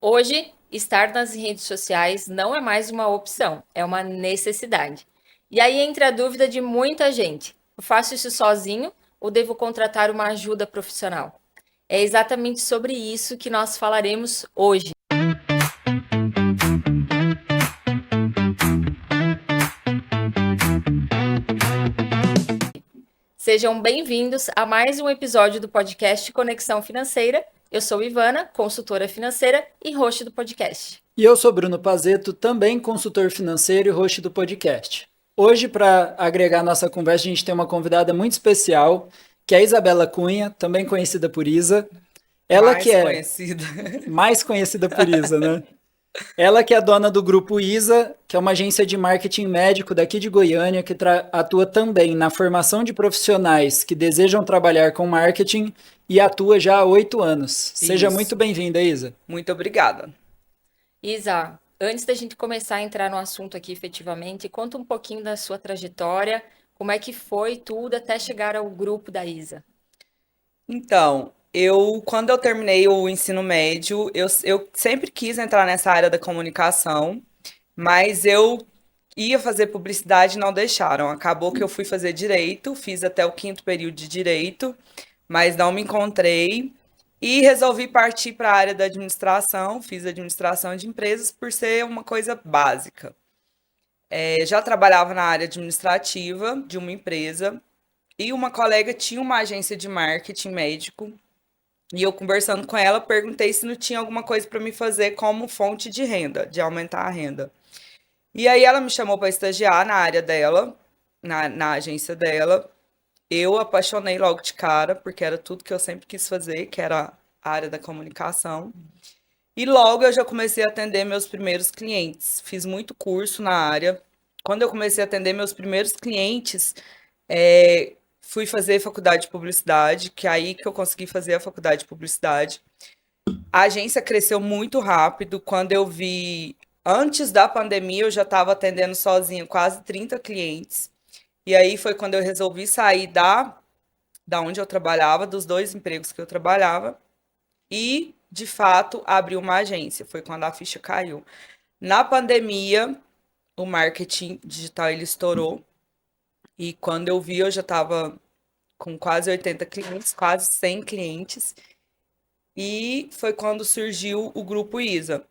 Hoje, estar nas redes sociais não é mais uma opção, é uma necessidade. E aí entra a dúvida de muita gente: eu faço isso sozinho ou devo contratar uma ajuda profissional? É exatamente sobre isso que nós falaremos hoje. Sejam bem-vindos a mais um episódio do podcast Conexão Financeira. Eu sou Ivana, consultora financeira e host do podcast. E eu sou Bruno Pazeto, também consultor financeiro e host do podcast. Hoje, para agregar nossa conversa, a gente tem uma convidada muito especial, que é a Isabela Cunha, também conhecida por Isa. Ela que Mais é conhecida. mais conhecida por Isa, né? Ela que é dona do Grupo Isa, que é uma agência de marketing médico daqui de Goiânia, que atua também na formação de profissionais que desejam trabalhar com marketing e atua já há 8 anos. Seja muito Isso. bem-vinda, Isa. Muito obrigada. Isa, antes da gente começar a entrar no assunto aqui efetivamente, conta um pouquinho da sua trajetória, como é que foi tudo até chegar ao grupo da Isa. Então, quando eu terminei o ensino médio, eu sempre quis entrar nessa área da comunicação, mas eu ia fazer publicidade e não deixaram. Acabou que eu fui fazer direito, fiz até o quinto período de direito, mas não me encontrei e resolvi partir para a área da administração. Fiz administração de empresas por ser uma coisa básica. Já trabalhava na área administrativa de uma empresa. E uma colega tinha uma agência de marketing médico, e eu conversando com ela, perguntei se não tinha alguma coisa para me fazer como fonte de renda, de aumentar a renda. E aí ela me chamou para estagiar na área dela, na agência dela. Eu apaixonei logo de cara, porque era tudo que eu sempre quis fazer, que era a área da comunicação. E logo eu já comecei a atender meus primeiros clientes. Fiz muito curso na área. Quando eu comecei a atender meus primeiros clientes, fui fazer faculdade de publicidade, que é aí que eu consegui fazer a faculdade de publicidade. A agência cresceu muito rápido. Quando eu vi, antes da pandemia, eu já estava atendendo sozinha quase 30 clientes. E aí foi quando eu resolvi sair da onde eu trabalhava, dos 2 empregos que eu trabalhava, e, de fato, abri uma agência. Foi quando a ficha caiu. Na pandemia, o marketing digital ele estourou. E quando eu vi, eu já estava com quase 80 clientes, quase 100 clientes. E foi quando surgiu o Grupo Isa,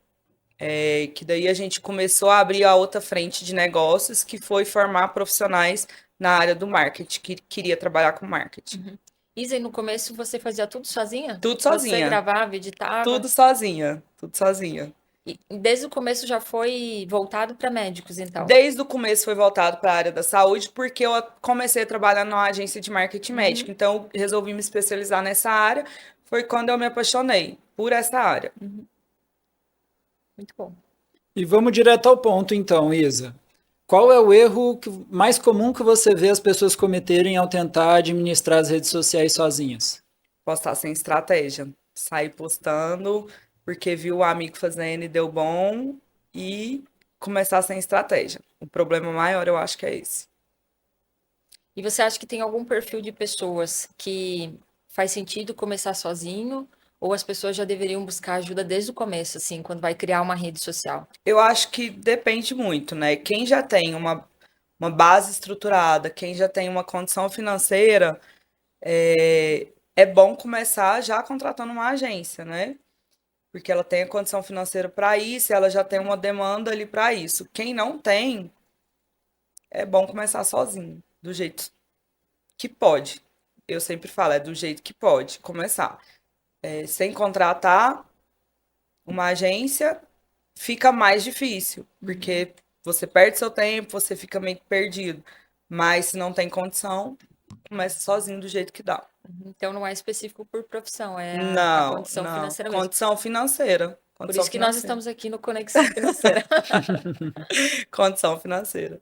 que daí a gente começou a abrir a outra frente de negócios, que foi formar profissionais na área do marketing, que queria trabalhar com marketing. Isa, e no começo você fazia tudo sozinha? Tudo Você sozinha, gravava, editava? tudo sozinha, tudo sozinha. E desde o começo já foi voltado para médicos, então? Desde o começo foi voltado para a área da saúde, porque eu comecei a trabalhar numa agência de marketing médico. Então, eu resolvi me especializar nessa área. Foi quando eu me apaixonei por essa área. Muito bom. E vamos direto ao ponto, então, Isa. Qual é o erro mais comum que você vê as pessoas cometerem ao tentar administrar as redes sociais sozinhas? Postar sem estratégia. Sair postando porque viu o amigo fazendo e deu bom, e começar sem estratégia. O problema maior eu acho que é esse. E você acha que tem algum perfil de pessoas que faz sentido começar sozinho? Ou as pessoas já deveriam buscar ajuda desde o começo, assim, quando vai criar uma rede social? Eu acho que depende muito, né? Quem já tem uma base estruturada, quem já tem uma condição financeira, é bom começar já contratando uma agência, né? Porque ela tem a condição financeira para isso, ela já tem uma demanda ali para isso. Quem não tem, é bom começar sozinho, do jeito que pode. Eu sempre falo, é do jeito que pode começar. Sem contratar uma agência, fica mais difícil, porque você perde seu tempo, você fica meio que perdido. Mas se não tem condição, começa sozinho do jeito que dá. Então não é específico por profissão, é a Não, condição não. financeira mesmo. Condição financeira. Por Condição isso que nós financeira. estamos aqui no Conexão Financeira. Condição financeira.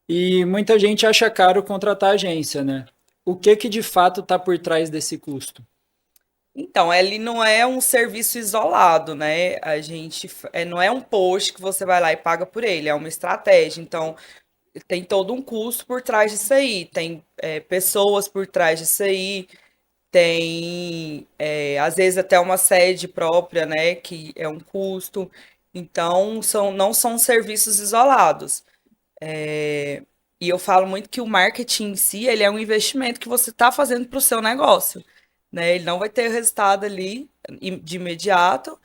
E muita gente acha caro contratar agência, né? O que de fato está por trás desse custo? Então, ele não é um serviço isolado, né? A gente não é um post que você vai lá e paga por ele, é uma estratégia. Então, tem todo um custo por trás disso aí, tem pessoas por trás disso aí, tem, às vezes, até uma sede própria, né, que é um custo. Então, não são serviços isolados. E eu falo muito que o marketing em si, ele é um investimento que você está fazendo para o seu negócio, né? Ele não vai ter resultado ali de imediato,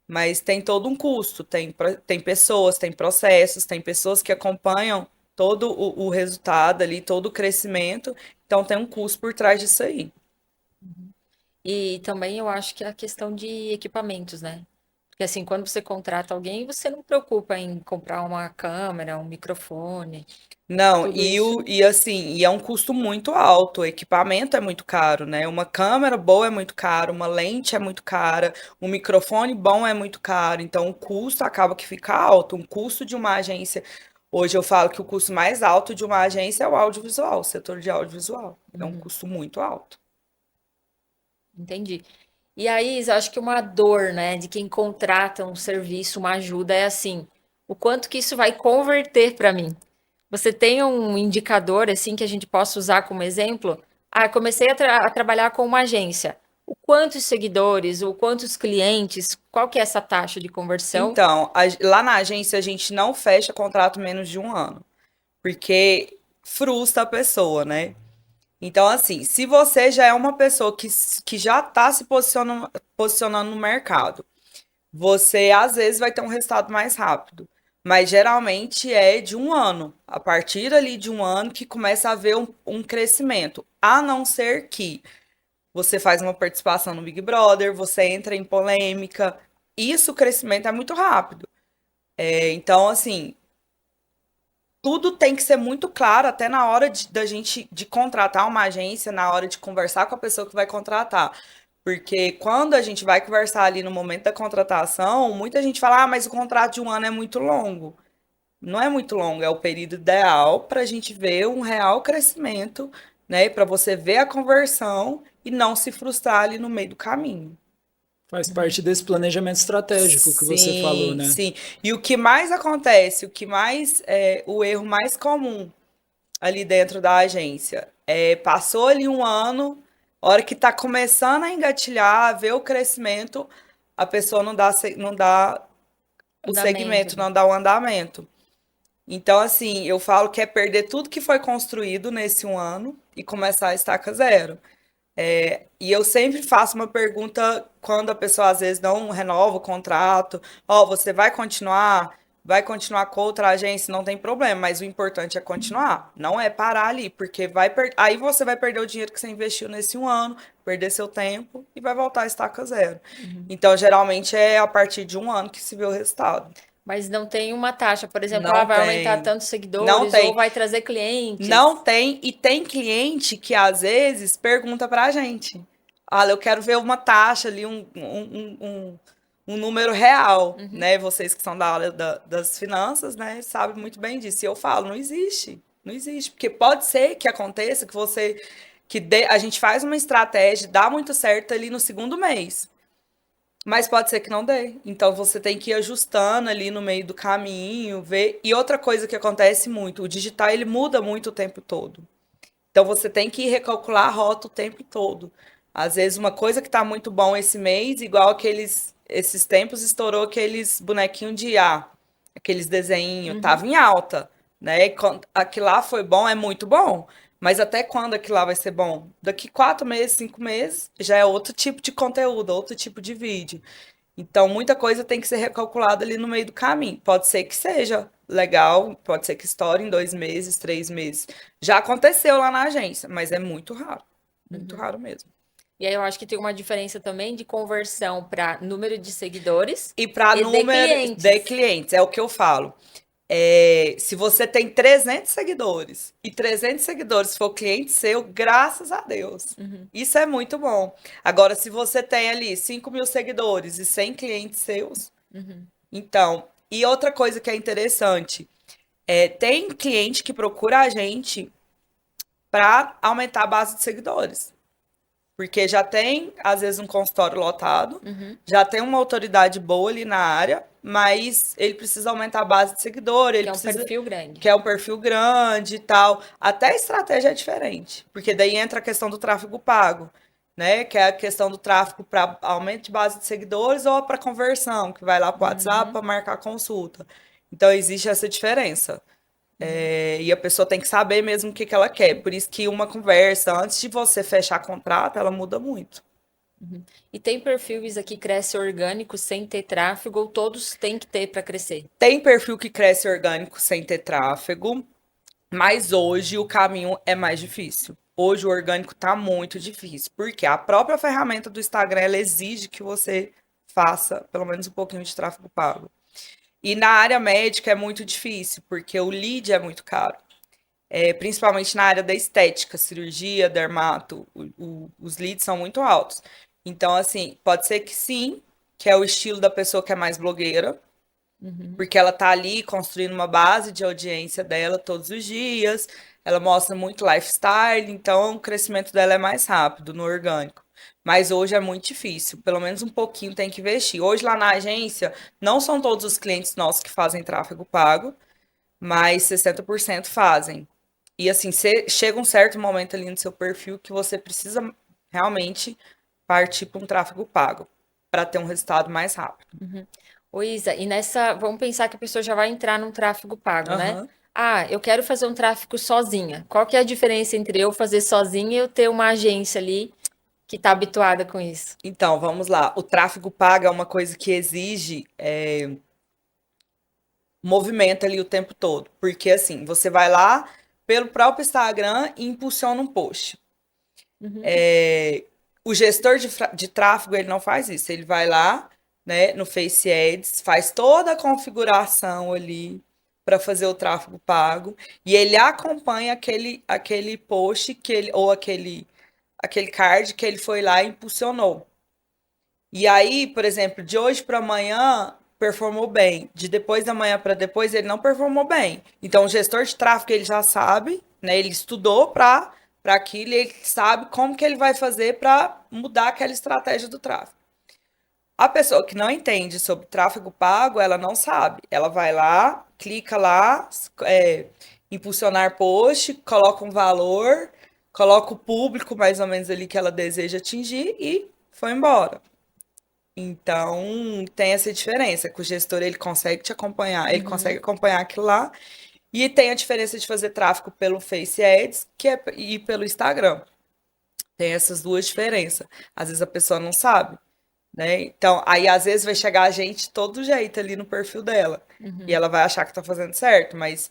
mas tem todo um custo, tem pessoas, tem processos, tem pessoas que acompanham todo o resultado ali, todo o crescimento, então tem um custo por trás disso aí. E também eu acho que é a questão de equipamentos, né? Porque assim, quando você contrata alguém, você não preocupa em comprar uma câmera, um microfone, Não, tudo isso. e é um custo muito alto, o equipamento é muito caro, né? Uma câmera boa é muito caro, uma lente é muito cara, um microfone bom é muito caro, então o custo acaba que fica alto. Um custo de uma agência, hoje eu falo que o custo mais alto de uma agência é o audiovisual, o setor de audiovisual. É um custo muito alto. Entendi. E aí, Isa, eu acho que uma dor, né, de quem contrata um serviço, uma ajuda, é assim, o quanto que isso vai converter para mim. Você tem um indicador, assim, que a gente possa usar como exemplo? Ah, comecei a trabalhar com uma agência. O quantos seguidores, o quantos clientes, qual que é essa taxa de conversão? Então, lá na agência a gente não fecha contrato menos de um ano, porque frustra a pessoa, né? Então, assim, se você já é uma pessoa que já está se posicionando no mercado, você às vezes vai ter um resultado mais rápido. Mas geralmente é de um ano. A partir ali de um ano que começa a haver um crescimento. A não ser que você faz uma participação no Big Brother, você entra em polêmica. Isso, o crescimento é muito rápido. Então, assim, tudo tem que ser muito claro até na hora da gente de contratar uma agência, na hora de conversar com a pessoa que vai contratar. Porque quando a gente vai conversar ali no momento da contratação, muita gente fala, ah, mas o contrato de um ano é muito longo. Não é muito longo, é o período ideal para a gente ver um real crescimento, né? Para você ver a conversão e não se frustrar ali no meio do caminho. Faz parte desse planejamento estratégico que você falou, Sim, né? sim. E o que mais acontece, o que mais é o erro mais comum ali dentro da agência passou ali um ano, hora que está começando a engatilhar, ver o crescimento, a pessoa não dá o Andamento, segmento, né? não dá o andamento. Então, assim, eu falo que é perder tudo que foi construído nesse um ano e começar a estaca zero. E eu sempre faço uma pergunta quando a pessoa às vezes não renova o contrato. Ó, você vai continuar? Vai continuar com outra agência? Não tem problema, mas o importante é continuar. Não é parar ali, porque aí você vai perder o dinheiro que você investiu nesse um ano, perder seu tempo e vai voltar a estaca zero. Então, geralmente é a partir de um ano que se vê o resultado. Mas não tem uma taxa, por exemplo, ah, Não vai aumentar tem. tantos Não seguidores ou tem. vai trazer clientes. Não tem, e tem cliente que às vezes pergunta pra gente. Olha, eu quero ver uma taxa ali, um número real, né? Vocês que são da área das finanças, né, sabem muito bem disso. E eu falo, não existe, não existe. Porque pode ser que aconteça que a gente faz uma estratégia, dá muito certo ali no segundo mês. Mas pode ser que não dê. Então você tem que ir ajustando ali no meio do caminho, ver. E outra coisa que acontece muito, o digital ele muda muito o tempo todo. Então você tem que recalcular a rota o tempo todo. Às vezes uma coisa que está muito bom esse mês, igual esses tempos estourou aqueles bonequinhos de IA, aqueles desenhos, tava em alta, né? E aquilo lá foi bom, é muito bom. Mas até quando aquilo lá vai ser bom? Daqui 4 meses, 5 meses, já é outro tipo de conteúdo, outro tipo de vídeo. Então, muita coisa tem que ser recalculada ali no meio do caminho. Pode ser que seja legal, pode ser que estoure em 2 meses, 3 meses. Já aconteceu lá na agência, mas é muito raro mesmo. E aí eu acho que tem uma diferença também de conversão para número de seguidores E para e de número de clientes. clientes, é o que eu falo. Se você tem 300 seguidores e 300 seguidores for cliente seu, graças a Deus. Isso é muito bom. Agora, se você tem ali 5.000 seguidores e 100 clientes seus, então. E outra coisa que é interessante, tem cliente que procura a gente para aumentar a base de seguidores. Porque já tem, às vezes, um consultório lotado, já tem uma autoridade boa ali na área, mas ele precisa aumentar a base de seguidor, ele Que é um precisa perfil grande. quer um perfil grande e tal. Até a estratégia é diferente, porque daí entra a questão do tráfego pago. né? Que é a questão do tráfego para aumento de base de seguidores ou para conversão, que vai lá para o WhatsApp para marcar consulta. Então, existe essa diferença. E a pessoa tem que saber mesmo o que ela quer. Por isso que uma conversa, antes de você fechar contrato, ela muda muito. E tem perfis aqui que cresce orgânico sem ter tráfego ou todos têm que ter para crescer? Tem perfil que cresce orgânico sem ter tráfego, mas hoje o caminho é mais difícil. Hoje o orgânico tá muito difícil, porque a própria ferramenta do Instagram ela exige que você faça pelo menos um pouquinho de tráfego pago. E na área médica é muito difícil, porque o lead é muito caro. Principalmente na área da estética, cirurgia, dermato, os leads são muito altos. Então, assim, pode ser que sim, que é o estilo da pessoa que é mais blogueira, porque ela tá ali construindo uma base de audiência dela todos os dias, ela mostra muito lifestyle, então o crescimento dela é mais rápido no orgânico. Mas hoje é muito difícil, pelo menos um pouquinho tem que investir. Hoje lá na agência, não são todos os clientes nossos que fazem tráfego pago, mas 60% fazem. E assim, chega um certo momento ali no seu perfil que você precisa realmente partir para um tráfego pago para ter um resultado mais rápido. Ô Isa, e nessa, vamos pensar que a pessoa já vai entrar num tráfego pago, né? Aham. Ah, eu quero fazer um tráfego sozinha. Qual que é a diferença entre eu fazer sozinha e eu ter uma agência ali que está habituada com isso? Então, vamos lá. O tráfego pago é uma coisa que exige movimento ali o tempo todo. Porque assim, você vai lá pelo próprio Instagram e impulsiona um post. O gestor de tráfego, ele não faz isso. Ele vai lá, né, no Face Ads, faz toda a configuração ali para fazer o tráfego pago e ele acompanha aquele post que ele, ou aquele card que ele foi lá e impulsionou. E aí, por exemplo, de hoje para amanhã performou bem, de depois da manhã para depois ele não performou bem. Então o gestor de tráfego ele já sabe, né? Ele estudou para aquilo, e ele sabe como que ele vai fazer para mudar aquela estratégia do tráfego. A pessoa que não entende sobre tráfego pago, ela não sabe. Ela vai lá, clica lá, impulsionar post, coloca um valor, coloca o público mais ou menos ali que ela deseja atingir e foi embora. Então, tem essa diferença, que o gestor ele consegue te acompanhar, ele consegue acompanhar aquilo lá, e tem a diferença de fazer tráfego pelo Face Ads e pelo Instagram. Tem essas duas diferenças. Às vezes a pessoa não sabe, né? Então, aí às vezes vai chegar a gente todo jeito ali no perfil dela, e ela vai achar que tá fazendo certo, mas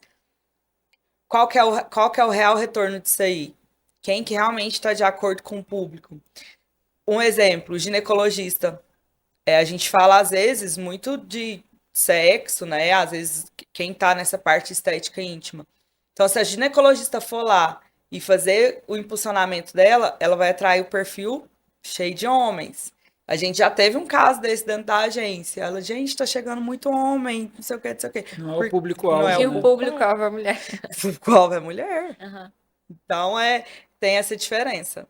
qual que é o real retorno disso aí? Quem que realmente está de acordo com o público? Um exemplo, ginecologista. A gente fala, às vezes, muito de sexo, né? Às vezes, quem tá nessa parte estética íntima. Então, se a ginecologista for lá e fazer o impulsionamento dela, ela vai atrair o perfil cheio de homens. A gente já teve um caso desse dentro da agência. Ela, gente, tá chegando muito homem, não sei o que, não sei o que. Não é o público-alvo, Não é E o o né? público-alvo é a mulher. público-alvo é mulher. Aham. Então, tem essa diferença.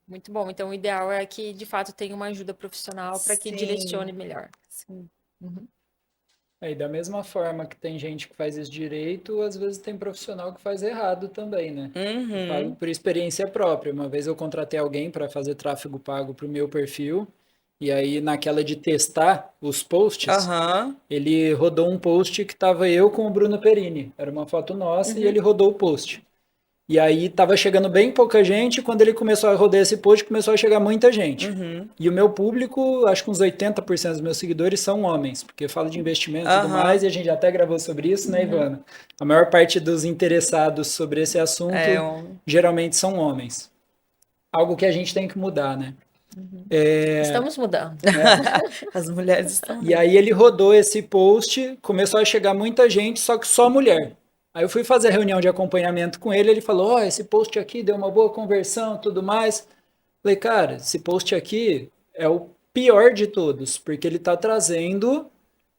Muito bom. Então, o ideal é que, de fato, tenha uma ajuda profissional para que direcione Sim, melhor. sim. Aí, da mesma forma que tem gente que faz isso direito, às vezes tem profissional que faz errado também, né? Eu falo Uhum. por experiência própria. Uma vez eu contratei alguém para fazer tráfego pago para o meu perfil, e aí naquela de testar os posts, Aham. ele rodou um post que tava eu com o Bruno Perini. Era uma foto nossa e ele rodou o post. E aí tava chegando bem pouca gente, quando ele começou a rodar esse post, começou a chegar muita gente. Uhum. E o meu público, acho que uns 80% dos meus seguidores são homens, porque eu falo de investimento e tudo mais, Aham. e a gente até gravou sobre isso, né, Ivana? A maior parte dos interessados sobre esse É assunto um... geralmente são homens. Algo que a gente tem que mudar, né? Estamos mudando. As mulheres estão E aí. aí ele rodou esse post, começou a chegar muita gente, só que só mulher. Aí eu fui fazer a reunião de acompanhamento com ele, ele falou, ó, esse post aqui deu uma boa conversão, tudo mais. Falei, cara, esse post aqui é o pior de todos, porque ele tá trazendo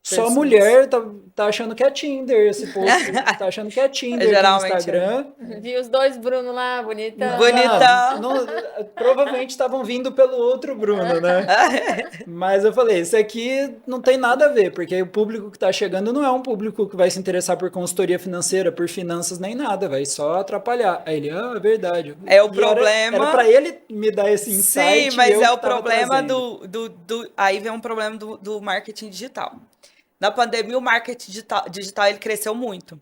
Só pessoas. mulher tá achando que é Tinder esse post. Tá achando que é Tinder aqui no Geralmente é. Instagram. Vi os dois Bruno lá, bonitão. Bonitão. Provavelmente estavam vindo pelo outro Bruno, né? Mas eu falei, esse aqui não tem nada a ver, porque o público que tá chegando não é um público que vai se interessar por consultoria financeira, por finanças, nem nada, vai só atrapalhar. Aí ele, é verdade. É o E problema. Era para ele me dar esse insight. Sim, mas eu é que o tava problema trazendo. Aí vem um problema do marketing digital. Na pandemia, o marketing digital ele cresceu muito.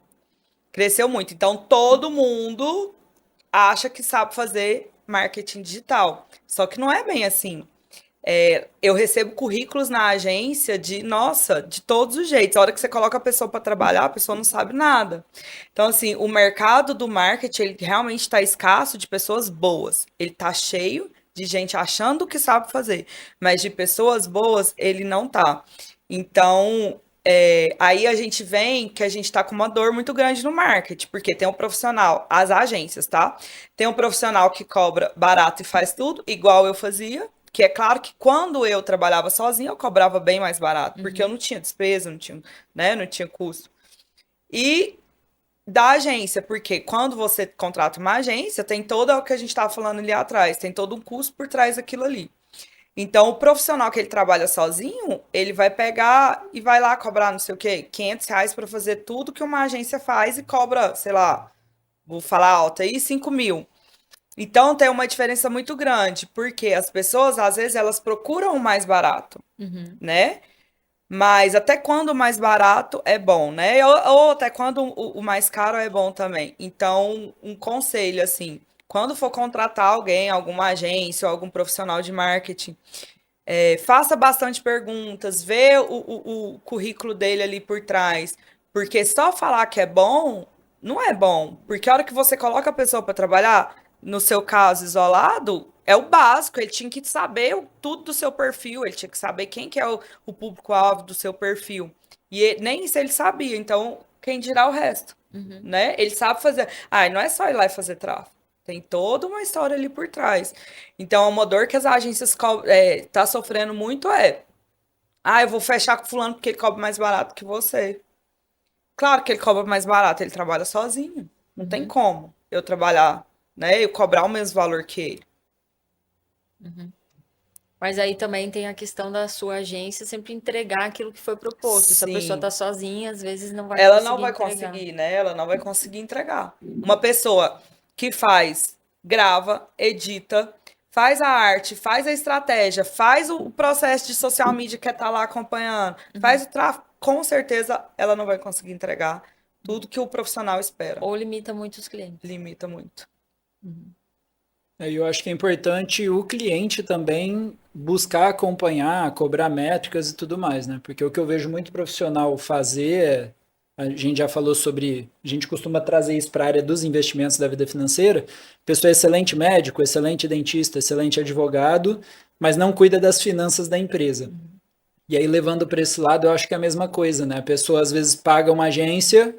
Cresceu muito. Então, todo mundo acha que sabe fazer marketing digital. Só que não é bem assim. Eu recebo currículos na agência nossa, de todos os jeitos. A hora que você coloca a pessoa para trabalhar, a pessoa não sabe nada. Então, assim, o mercado do marketing, ele realmente está escasso de pessoas boas. Ele está cheio de gente achando que sabe fazer, mas de pessoas boas, ele não tá. Então, aí a gente vem que a gente está com uma dor muito grande no marketing, porque tem um profissional, as agências, tá? Tem um profissional que cobra barato e faz tudo, igual eu fazia. Que é claro que quando eu trabalhava sozinha, eu cobrava bem mais barato, porque eu não tinha despesa, não tinha, né, não tinha custo. E da agência, porque quando você contrata uma agência, tem todo o que a gente estava falando ali atrás, tem todo um custo por trás daquilo ali. Então, o profissional que ele trabalha sozinho, ele vai pegar e vai lá cobrar, não sei o quê, R$ 500 para fazer tudo que uma agência faz e cobra, sei lá, vou falar alto aí, 5 mil. Então tem uma diferença muito grande, porque as pessoas, às vezes, elas procuram o mais barato, né? Mas até quando o mais barato é bom, né? Ou até quando o mais caro é bom também. Então, um conselho, assim, quando for contratar alguém, alguma agência ou algum profissional de marketing, faça bastante perguntas, vê o currículo dele ali por trás. Porque só falar que é bom, não é bom. Porque a hora que você coloca a pessoa para trabalhar, no seu caso isolado, é o básico. Ele tinha que saber tudo do seu perfil, ele tinha que saber quem que é o público-alvo do seu perfil. E nem isso ele sabia. Então, quem dirá o resto, né? Ele sabe fazer. Ah, não é só ir lá e fazer tráfego. Tem toda uma história ali por trás. Então, uma dor que as agências tá sofrendo muito eu vou fechar com fulano porque ele cobra mais barato que você. Claro que ele cobra mais barato, ele trabalha sozinho. Não tem como eu trabalhar, né? Eu cobrar o mesmo valor que ele. Mas aí também tem a questão da sua agência sempre entregar aquilo que foi proposto. Se a pessoa Sim. está sozinha, às vezes não vai Ela conseguir não vai entregar. conseguir, né? Ela não vai conseguir entregar. Uma pessoa que grava, edita, faz a arte, faz a estratégia, faz o processo de social media que tá lá acompanhando, faz o tráfego, com certeza ela não vai conseguir entregar tudo que o profissional espera. Ou limita muito os clientes. Limita muito. Eu acho que é importante o cliente também buscar acompanhar, cobrar métricas e tudo mais, né? Porque o que eu vejo muito profissional fazer, a gente já falou sobre, a gente costuma trazer isso para a área dos investimentos da vida financeira. Pessoa é excelente médico, excelente dentista, excelente advogado, mas não cuida das finanças da empresa. E aí, levando para esse lado, eu acho que é a mesma coisa, né? A pessoa às vezes paga uma agência,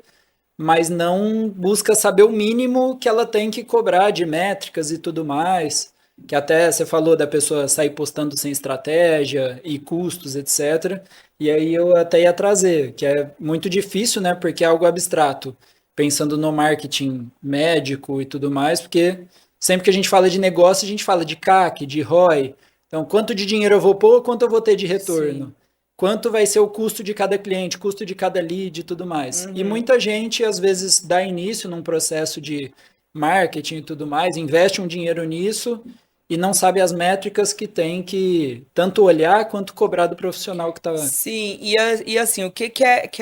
mas não busca saber o mínimo que ela tem que cobrar de métricas e tudo mais. Que até você falou da pessoa sair postando sem estratégia e custos, etc. E aí eu até ia trazer, que é muito difícil, né? Porque é algo abstrato. Pensando no marketing médico e tudo mais, porque sempre que a gente fala de negócio, a gente fala de CAC, de ROI. Então, quanto de dinheiro eu vou pôr, quanto eu vou ter de retorno? Sim. Quanto vai ser o custo de cada cliente, custo de cada lead e tudo mais. E muita gente, às vezes, dá início num processo de marketing e tudo mais, investe um dinheiro nisso e não sabe as métricas que tem que tanto olhar quanto cobrar do profissional que está. Sim, e assim, o que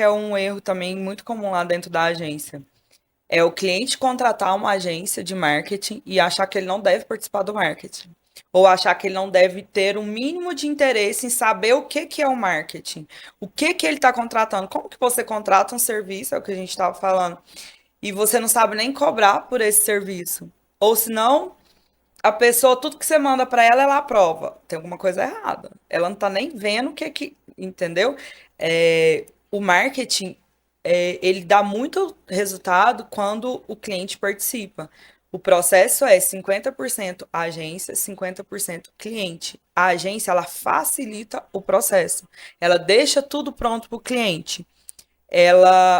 é um erro também muito comum lá dentro da agência? É o cliente contratar uma agência de marketing e achar que ele não deve participar do marketing. Ou achar que ele não deve ter um mínimo de interesse em saber o que é o marketing. O que ele está contratando. Como que você contrata um serviço, é o que a gente estava falando, e você não sabe nem cobrar por esse serviço. Ou senão, a pessoa, tudo que você manda para ela, ela aprova. Tem alguma coisa errada. Ela não está nem vendo o que entendeu? O marketing, ele dá muito resultado quando o cliente participa. O processo é 50% agência, 50% cliente. A agência, ela facilita o processo. Ela deixa tudo pronto para o cliente.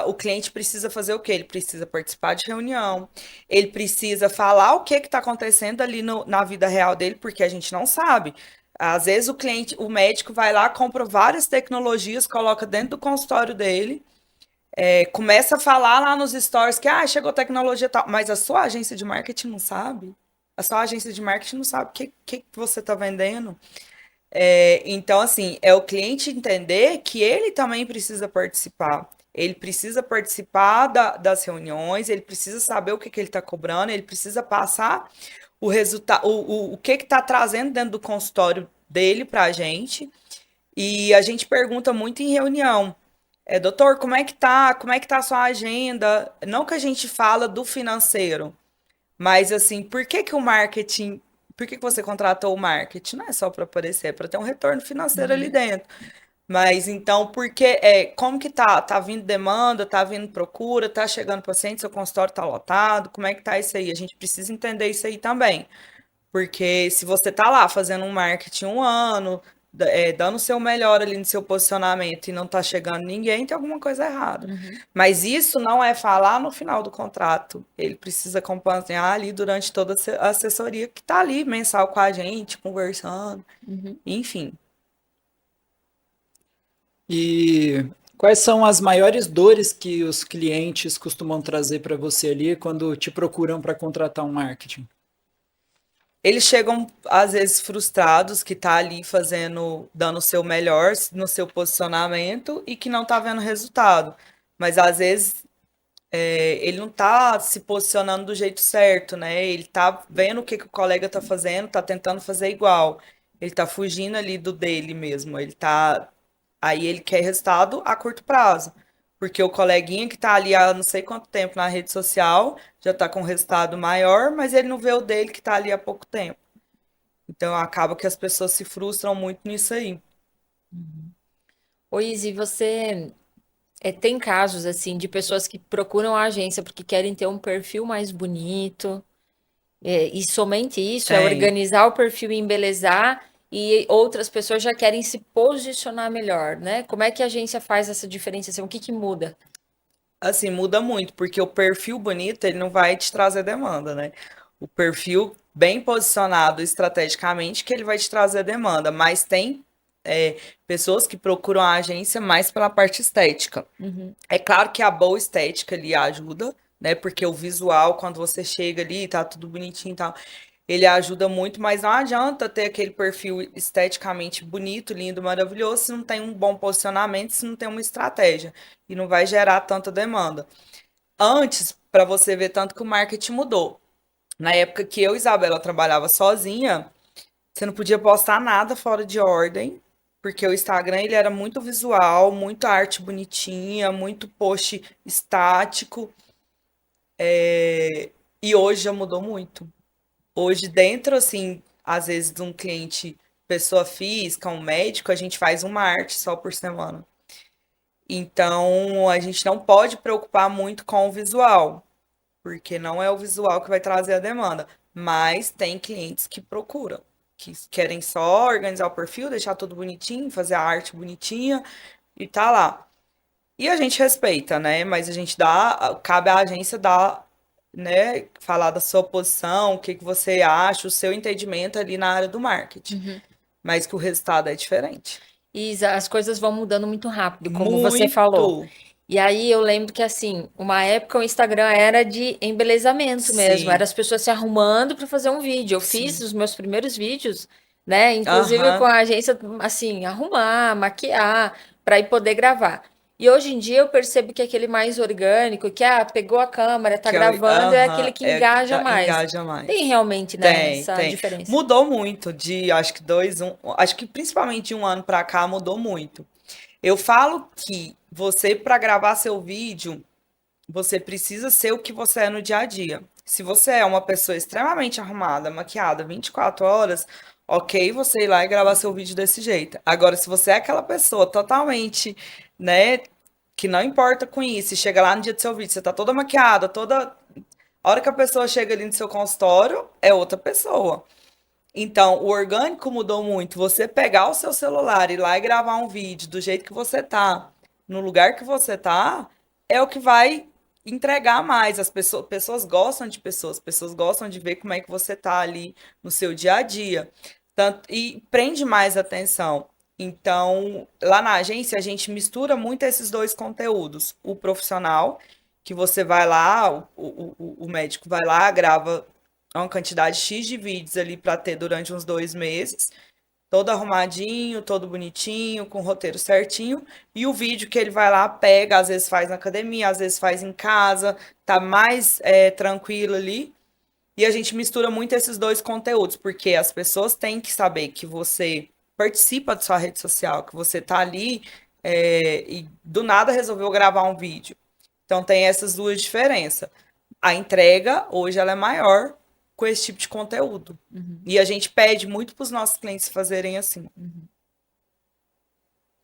O cliente precisa fazer o quê? Ele precisa participar de reunião, ele precisa falar o que está acontecendo ali na vida real dele, porque a gente não sabe. Às vezes o médico vai lá, compra várias tecnologias, coloca dentro do consultório dele, começa a falar lá nos stories que chegou tecnologia e tal, mas a sua agência de marketing não sabe. A sua agência de marketing não sabe o que você está vendendo. Então, assim, é o cliente entender que ele também precisa participar. Ele precisa participar das reuniões, ele precisa saber o que ele está cobrando, ele precisa passar o resultado, o que está trazendo dentro do consultório dele para a gente. E a gente pergunta muito em reunião. Doutor, como é que tá? Como é que tá a sua agenda? Não que a gente fala do financeiro, mas assim, por que você contratou o marketing? Não é só para aparecer, é para ter um retorno financeiro ali dentro. Mas então, como que tá? Tá vindo demanda, tá vindo procura, tá chegando paciente, seu consultório tá lotado, como é que tá isso aí? A gente precisa entender isso aí também. Porque se você tá lá fazendo um marketing um ano, dando o seu melhor ali no seu posicionamento e não tá chegando ninguém, tem alguma coisa errada. Mas isso não é falar no final do contrato. Ele precisa acompanhar ali durante toda a assessoria que tá ali, mensal com a gente, conversando, enfim. E quais são as maiores dores que os clientes costumam trazer para você ali quando te procuram para contratar um marketing? Eles chegam, às vezes, frustrados que tá ali dando o seu melhor no seu posicionamento e que não tá vendo resultado. Mas, às vezes, ele não tá se posicionando do jeito certo, né? Ele tá vendo o que o colega tá fazendo, tá tentando fazer igual. Ele tá fugindo ali do dele mesmo. Aí ele quer resultado a curto prazo. Porque o coleguinha que tá ali há não sei quanto tempo na rede social já tá com resultado maior, mas ele não vê o dele que tá ali há pouco tempo. Então acaba que as pessoas se frustram muito nisso aí. Ô, Izzy, você tem casos assim de pessoas que procuram a agência porque querem ter um perfil mais bonito, e somente isso, é Tem. organizar o perfil e embelezar, e outras pessoas já querem se posicionar melhor, né? Como é que a agência faz essa diferenciação? O que que muda? Assim, muda muito, porque o perfil bonito, ele não vai te trazer demanda, né? O perfil bem posicionado estrategicamente que ele vai te trazer demanda, mas tem pessoas que procuram a agência mais pela parte estética. É claro que a boa estética ali ajuda, né? Porque o visual, quando você chega ali, tá tudo bonitinho e tal, ele ajuda muito, mas não adianta ter aquele perfil esteticamente bonito, lindo, maravilhoso, se não tem um bom posicionamento, se não tem uma estratégia. E não vai gerar tanta demanda. Antes, para você ver tanto que o marketing mudou. Na época que eu e Isabela trabalhava sozinha, você não podia postar nada fora de ordem, porque o Instagram ele era muito visual, muita arte bonitinha, muito post estático, e hoje já mudou muito. Hoje, dentro, assim, às vezes de um cliente, pessoa física, um médico, a gente faz uma arte só por semana. Então, a gente não pode preocupar muito com o visual, porque não é o visual que vai trazer a demanda. Mas tem clientes que procuram, que querem só organizar o perfil, deixar tudo bonitinho, fazer a arte bonitinha e tá lá. E a gente respeita, né? Mas a gente cabe à agência dar, né, falar da sua posição, o que que você acha, o seu entendimento ali na área do marketing. Mas que o resultado é diferente. E as coisas vão mudando muito rápido, como você falou. Muito. E aí eu lembro que assim, uma época o Instagram era de embelezamento mesmo, era Sim, as pessoas se arrumando para fazer um vídeo. Eu fiz sim. os meus primeiros vídeos, né, inclusive com Aham. a agência assim, arrumar, maquiar para ir poder gravar. E hoje em dia eu percebo que aquele mais orgânico, que pegou a câmera, tá gravando, é aquele Aham, que é que engaja mais. engaja Tem mais. realmente, né, Tem, essa tem. diferença. Mudou muito acho que acho que principalmente de um ano pra cá mudou muito. Eu falo que você, para gravar seu vídeo, você precisa ser o que você é no dia a dia. Se você é uma pessoa extremamente arrumada, maquiada 24 horas, ok, você ir lá e gravar seu vídeo desse jeito. Agora, se você é aquela pessoa totalmente, né, que não importa com isso, e chega lá no dia do seu vídeo, você tá toda maquiada, toda A hora que a pessoa chega ali no seu consultório, é outra pessoa. Então, o orgânico mudou muito. Você pegar o seu celular, ir lá e gravar um vídeo do jeito que você tá, no lugar que você tá, é o que vai entregar mais. As pessoas gostam de pessoas gostam de ver como é que você tá ali no seu dia a dia. Tanto, e prende mais atenção. Então, lá na agência, a gente mistura muito esses dois conteúdos. O profissional, que você vai lá, o médico vai lá, grava uma quantidade X de vídeos ali para ter durante uns 2 meses, todo arrumadinho, todo bonitinho, com o roteiro certinho, e o vídeo que ele vai lá, pega, às vezes faz na academia, às vezes faz em casa, tá mais tranquilo ali, e a gente mistura muito esses dois conteúdos, porque as pessoas têm que saber que você participa de sua rede social, que você tá ali e do nada resolveu gravar um vídeo. Então tem essas duas diferenças. A entrega hoje ela é maior com esse tipo de conteúdo. E a gente pede muito para os nossos clientes fazerem assim.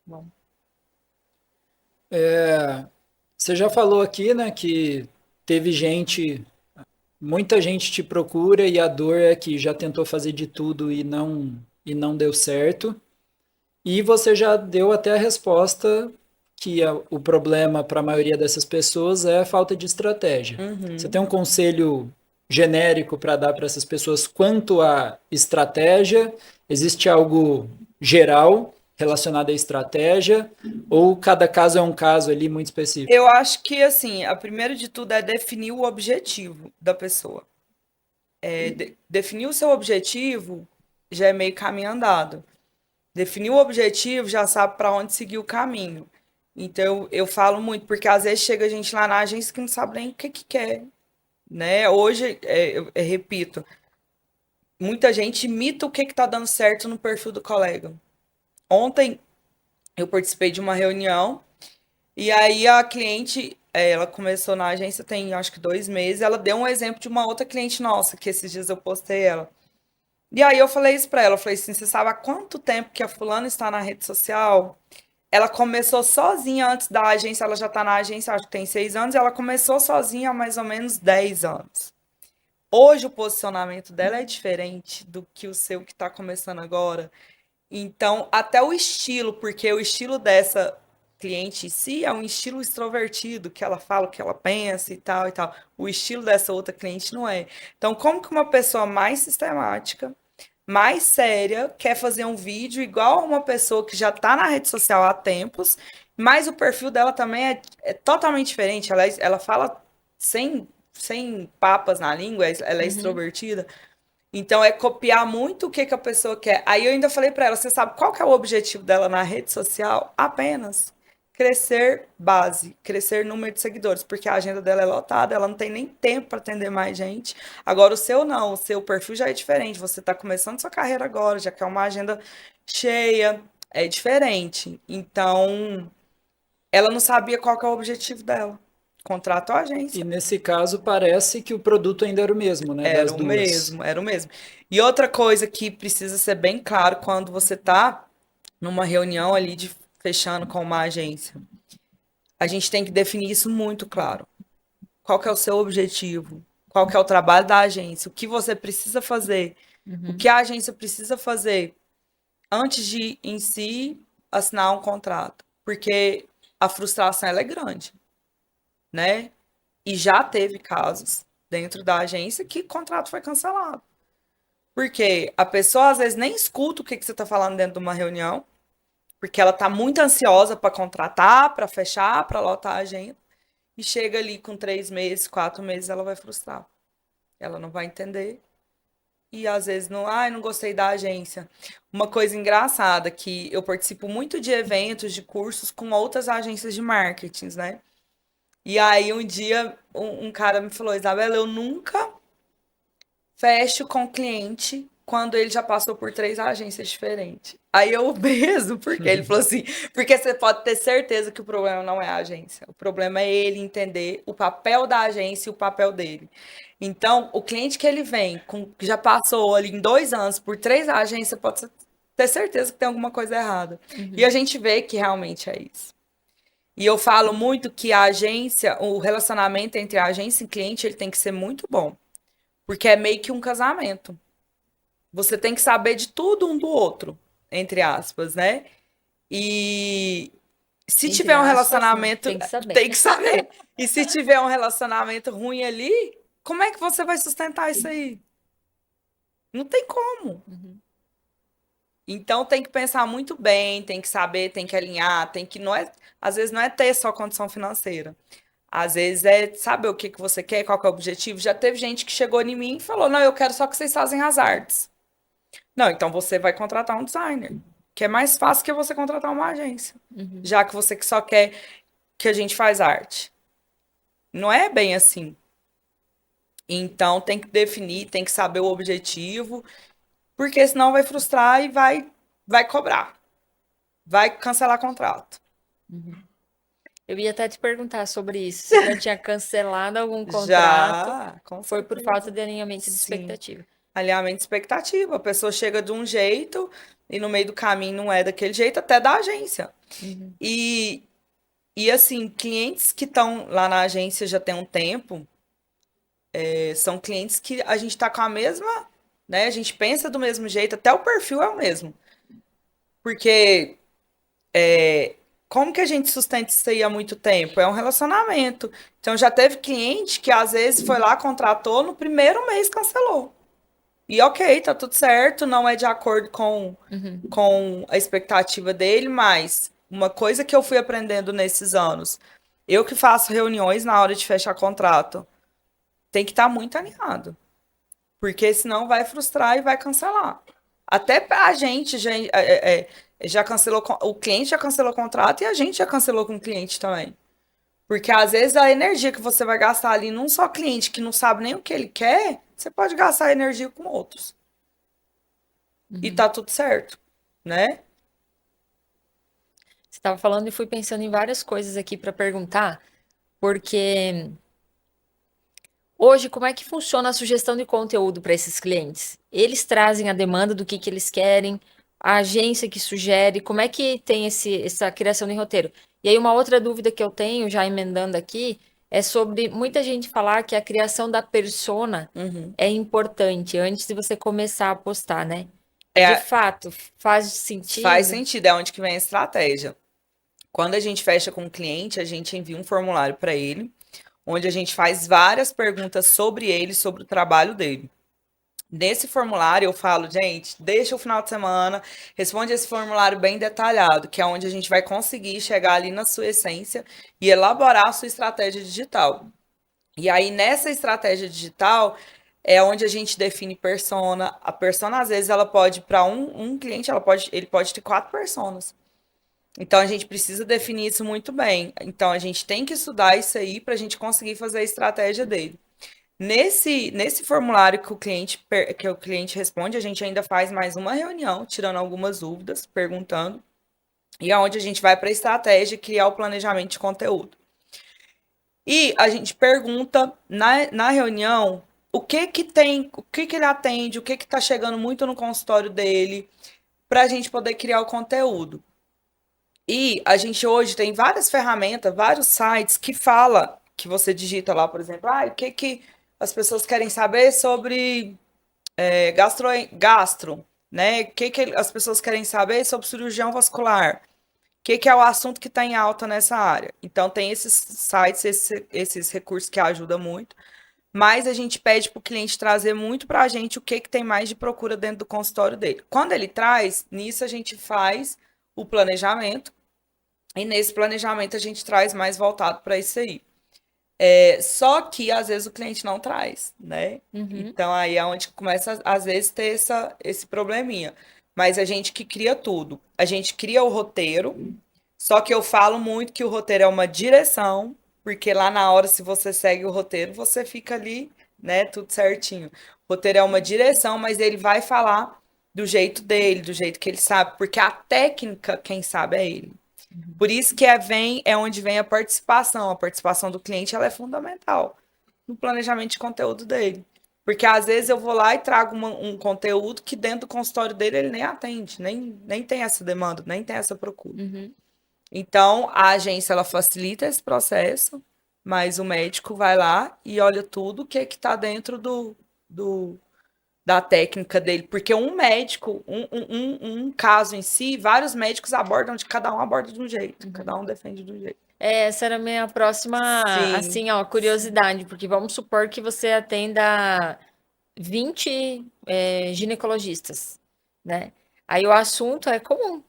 Bom. Você já falou aqui, né, que teve gente, muita gente te procura e a dor é que já tentou fazer de tudo e não deu certo. E você já deu até a resposta que o problema para a maioria dessas pessoas é a falta de estratégia. Você tem um conselho genérico para dar para essas pessoas quanto à estratégia? Existe algo geral relacionado à estratégia? Ou cada caso é um caso ali muito específico? Eu acho que, assim, a primeira de tudo é definir o objetivo da pessoa. Definir o seu objetivo já é meio caminho andado. Definir o objetivo já sabe para onde seguir o caminho. Então, eu falo muito, porque às vezes chega gente lá na agência que não sabe nem o que quer, né? Hoje, eu repito, muita gente imita o que está dando certo no perfil do colega. Ontem, eu participei de uma reunião e aí a cliente, ela começou na agência tem acho que 2 meses, ela deu um exemplo de uma outra cliente nossa, que esses dias eu postei ela. E aí eu falei isso pra ela, eu falei assim, você sabe há quanto tempo que a fulana está na rede social? Ela começou sozinha antes da agência, ela já está na agência, acho que tem 6 anos, e ela começou sozinha há mais ou menos 10 anos. Hoje o posicionamento dela é diferente do que o seu que está começando agora. Então, até o estilo, porque o estilo dessa cliente em si é um estilo extrovertido, que ela fala o que ela pensa e tal e tal. O estilo dessa outra cliente não é. Então, como que uma pessoa mais sistemática, mais séria, quer fazer um vídeo igual a uma pessoa que já está na rede social há tempos, mas o perfil dela também é totalmente diferente. Ela fala sem papas na língua, ela é extrovertida. Então, é copiar muito o que a pessoa quer. Aí eu ainda falei para ela, você sabe qual que é o objetivo dela na rede social? Apenas crescer base, crescer número de seguidores, porque a agenda dela é lotada, ela não tem nem tempo para atender mais gente. Agora, o seu não, o seu perfil já é diferente, você está começando sua carreira agora, já quer uma agenda cheia, é diferente. Então, ela não sabia qual que é o objetivo dela. Contratou a agência. E nesse caso parece que o produto ainda era o mesmo, né, das Era o duas. mesmo, era o mesmo. E outra coisa que precisa ser bem claro quando você está numa reunião ali de fechando com uma agência, a gente tem que definir isso muito claro. Qual que é o seu objetivo? Qual que é o trabalho da agência? O que você precisa fazer? O que a agência precisa fazer antes de, em si, assinar um contrato? Porque a frustração ela é grande, né? E já teve casos dentro da agência que o contrato foi cancelado. Porque a pessoa às vezes nem escuta o que você está falando dentro de uma reunião, porque ela está muito ansiosa para contratar, para fechar, para lotar a agenda, e chega ali com 3 meses, 4 meses, ela vai frustrar. Ela não vai entender. E às vezes não, não gostei da agência. Uma coisa engraçada que eu participo muito de eventos, de cursos com outras agências de marketing, né? E aí um dia um cara me falou, Isabela, eu nunca fecho com o cliente quando ele já passou por 3 agências diferentes. Aí eu mesmo, porque ele falou assim, porque você pode ter certeza que o problema não é a agência. O problema é ele entender o papel da agência e o papel dele. Então, o cliente que ele vem, que já passou ali em 2 anos por 3 agências, pode ter certeza que tem alguma coisa errada. E a gente vê que realmente é isso. E eu falo muito que a agência, o relacionamento entre a agência e cliente, ele tem que ser muito bom. Porque é meio que um casamento. Você tem que saber de tudo um do outro, entre aspas, né? E se Entre tiver um aspas, não, relacionamento, tem que saber. tem que saber. E se tiver um relacionamento ruim ali, como é que você vai sustentar isso aí? Não tem como. Uhum. Então tem que pensar muito bem, tem que saber, tem que alinhar, tem que não é, às vezes não é ter só condição financeira. Às vezes é saber o que que você quer, qual que é o objetivo. Já teve gente que chegou em mim e falou: "Não, eu quero só que vocês fazem as artes". Não, então você vai contratar um designer, que é mais fácil que você contratar uma agência, Uhum. já que você que só quer que a gente faz arte. Não é bem assim. Então tem que definir, tem que saber o objetivo, porque senão vai frustrar e vai cobrar, vai cancelar contrato. Eu ia até te perguntar sobre isso. Se já tinha cancelado algum contrato, Já, com foi por certeza. falta de alinhamento de Sim. expectativa. Alinhamento de expectativa. A pessoa chega de um jeito e no meio do caminho não é daquele jeito, até da agência. Uhum. E assim, clientes que estão lá na agência já tem um tempo, são clientes que a gente tá com a mesma, né? A gente pensa do mesmo jeito, até o perfil é o mesmo. Porque como que a gente sustenta isso aí há muito tempo? É um relacionamento. Então já teve cliente que às vezes foi lá, contratou, no primeiro mês cancelou. E ok, tá tudo certo, não é de acordo Uhum. com a expectativa dele, mas uma coisa que eu fui aprendendo nesses anos, eu que faço reuniões na hora de fechar contrato, tem que estar muito alinhado, porque senão vai frustrar e vai cancelar. Até a gente já cancelou, o cliente já cancelou o contrato e a gente já cancelou com o cliente também. Porque às vezes a energia que você vai gastar ali num só cliente que não sabe nem o que ele quer, você pode gastar energia com outros. E tá tudo certo, né? Você estava falando e fui pensando em várias coisas aqui para perguntar, porque hoje, como é que funciona a sugestão de conteúdo para esses clientes? Eles trazem a demanda do que eles querem, a agência que sugere, como é que tem essa criação de roteiro? E aí, uma outra dúvida que eu tenho, já emendando aqui, é sobre muita gente falar que a criação da persona Uhum. é importante antes de você começar a postar, né? De É, fato, faz faz sentido? sentido, é onde que vem a estratégia. Quando a gente fecha com o cliente, a gente envia um formulário para ele, onde a gente faz várias perguntas sobre ele, sobre o trabalho dele. Nesse formulário eu falo, gente, deixa o final de semana, responde esse formulário bem detalhado, que é onde a gente vai conseguir chegar ali na sua essência e elaborar a sua estratégia digital. E aí, nessa estratégia digital, é onde a gente define persona. A persona, às vezes, ela pode, para um cliente, ele pode ter 4 personas. Então, a gente precisa definir isso muito bem. Então, a gente tem que estudar isso aí para a gente conseguir fazer a estratégia dele. Nesse formulário que o cliente responde, a gente ainda faz mais uma reunião, tirando algumas dúvidas, perguntando, e aonde a gente vai para a estratégia criar o planejamento de conteúdo. E a gente pergunta na reunião o que que tem, o que que ele atende, o que que tá chegando muito no consultório dele, para a gente poder criar o conteúdo. E a gente hoje tem várias ferramentas, vários sites que fala, que você digita lá, por exemplo, o que que as pessoas querem saber sobre gastro, né? O que que as pessoas querem saber sobre cirurgião vascular? O que que é o assunto que está em alta nessa área? Então, tem esses sites, esses recursos que ajudam muito, mas a gente pede para o cliente trazer muito para a gente o que que tem mais de procura dentro do consultório dele. Quando ele traz, nisso a gente faz o planejamento, e nesse planejamento a gente traz mais voltado para isso aí. Só que às vezes o cliente não traz, né? Uhum. Então aí é onde começa às vezes ter esse probleminha. Mas a gente que cria tudo. A gente cria o roteiro, só que eu falo muito que o roteiro é uma direção, porque lá na hora, se você segue o roteiro, você fica ali, né, tudo certinho. O roteiro é uma direção, mas ele vai falar do jeito dele, do jeito que ele sabe, porque a técnica, quem sabe é ele. Por isso que é onde vem a participação. A participação do cliente ela é fundamental no planejamento de conteúdo dele. Porque às vezes eu vou lá e trago um conteúdo que dentro do consultório dele ele nem atende, nem tem essa demanda, nem tem essa procura. Uhum. Então, a agência ela facilita esse processo, mas o médico vai lá e olha tudo que está dentro do, da técnica dele. Porque um médico, um caso em si, vários médicos abordam, cada um aborda de um jeito, cada um defende de um jeito. Essa era a minha próxima, Sim. assim, ó, curiosidade, porque vamos supor que você atenda 20 ginecologistas, né? Aí o assunto é comum.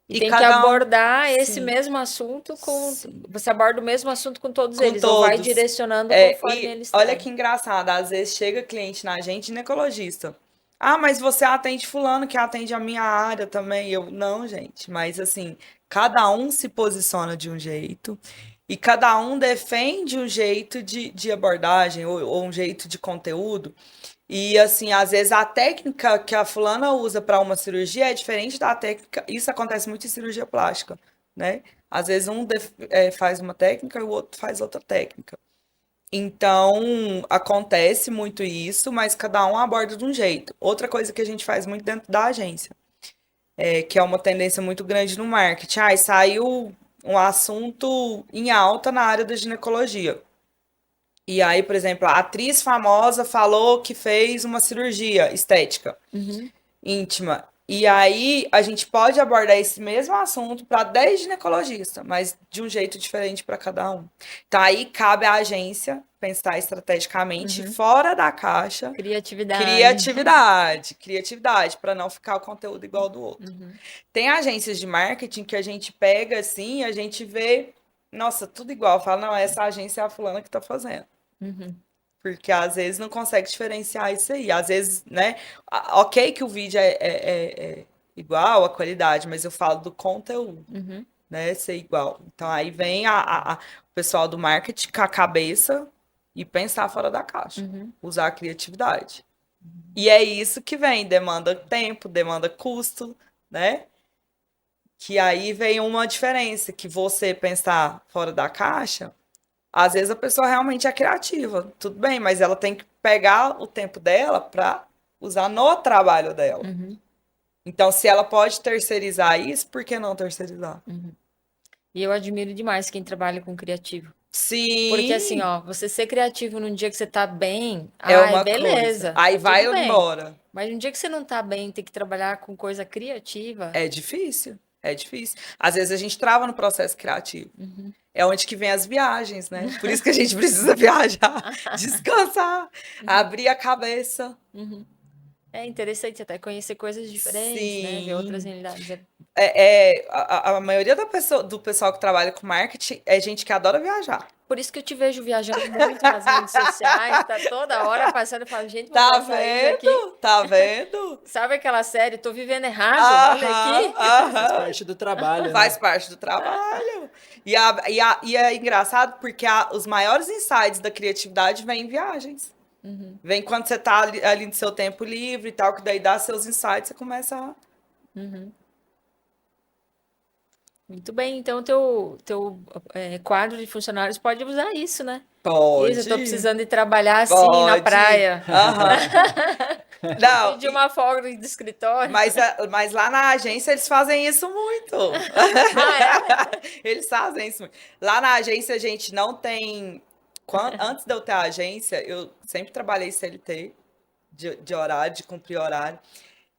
E tem que cada um, abordar esse sim, mesmo assunto com. sim, Você aborda o mesmo assunto com todos com eles, ou vai todos. direcionando conforme E eles olha trazem. que engraçado, às vezes chega cliente na gente, ginecologista. Ah, mas você atende fulano que atende a minha área também. Eu, não, gente, mas assim, cada um se posiciona de um jeito e cada um defende um jeito de abordagem ou um jeito de conteúdo. E assim, às vezes a técnica que a fulana usa para uma cirurgia é diferente da técnica. Isso acontece muito em cirurgia plástica, né? Às vezes faz uma técnica e o outro faz outra técnica. Então, acontece muito isso, mas cada um aborda de um jeito. Outra coisa que a gente faz muito dentro da agência, que é uma tendência muito grande no marketing. Ah, saiu um assunto em alta na área da ginecologia. E aí, por exemplo, a atriz famosa falou que fez uma cirurgia estética íntima. E aí a gente pode abordar esse mesmo assunto para 10 ginecologistas, mas de um jeito diferente para cada um. Então aí cabe à agência pensar estrategicamente fora da caixa. Criatividade. Criatividade, para não ficar o conteúdo igual ao do outro. Tem agências de marketing que a gente pega assim, a gente vê, nossa, tudo igual. Fala, não, essa agência é a fulana que está fazendo. Porque às vezes não consegue diferenciar isso aí. Às vezes, né? Ok que o vídeo é igual, a qualidade, mas eu falo do conteúdo, né? Ser igual. Então aí vem o pessoal do marketing com a cabeça e pensar fora da caixa. Usar a criatividade. E é isso que vem. Demanda tempo, demanda custo, né? Que aí vem uma diferença, que você pensar fora da caixa, às vezes a pessoa realmente é criativa, tudo bem, mas ela tem que pegar o tempo dela para usar no trabalho dela. Então, se ela pode terceirizar isso, por que não terceirizar? E eu admiro demais quem trabalha com criativo. Sim. Porque assim, ó, você ser criativo num dia que você tá bem, é uma beleza. coisa. Aí tá vai tudo bem. embora. Mas num dia que você não tá bem, tem que trabalhar com coisa criativa. É difícil. É difícil. Às vezes a gente trava no processo criativo. É onde que vem as viagens, né? Por isso que a gente precisa viajar, descansar, abrir a cabeça. É interessante até conhecer coisas diferentes, né? Ver outras realidades. A maioria do pessoal que trabalha com marketing é gente que adora viajar. Por isso que eu te vejo viajando muito nas redes sociais, tá toda hora passando e falo, gente, Tá vou passar isso aqui. vendo? Tá vendo? Sabe aquela série, Tô Vivendo Errado? Olha aqui. Faz parte do trabalho, Faz né? parte do trabalho. E é engraçado porque os maiores insights da criatividade vêm em viagens. Vem quando você tá ali no seu tempo livre e tal, que daí dá seus insights, você começa a... Muito bem, então teu quadro de funcionários pode usar isso, né? Pode. Isso, eu tô precisando de trabalhar assim na praia. Não, Pedir uma folga do escritório. mas lá na agência eles fazem isso muito. Eles fazem isso muito. Lá na agência a gente não tem... Antes de eu ter a agência, eu sempre trabalhei CLT, de horário, de cumprir horário.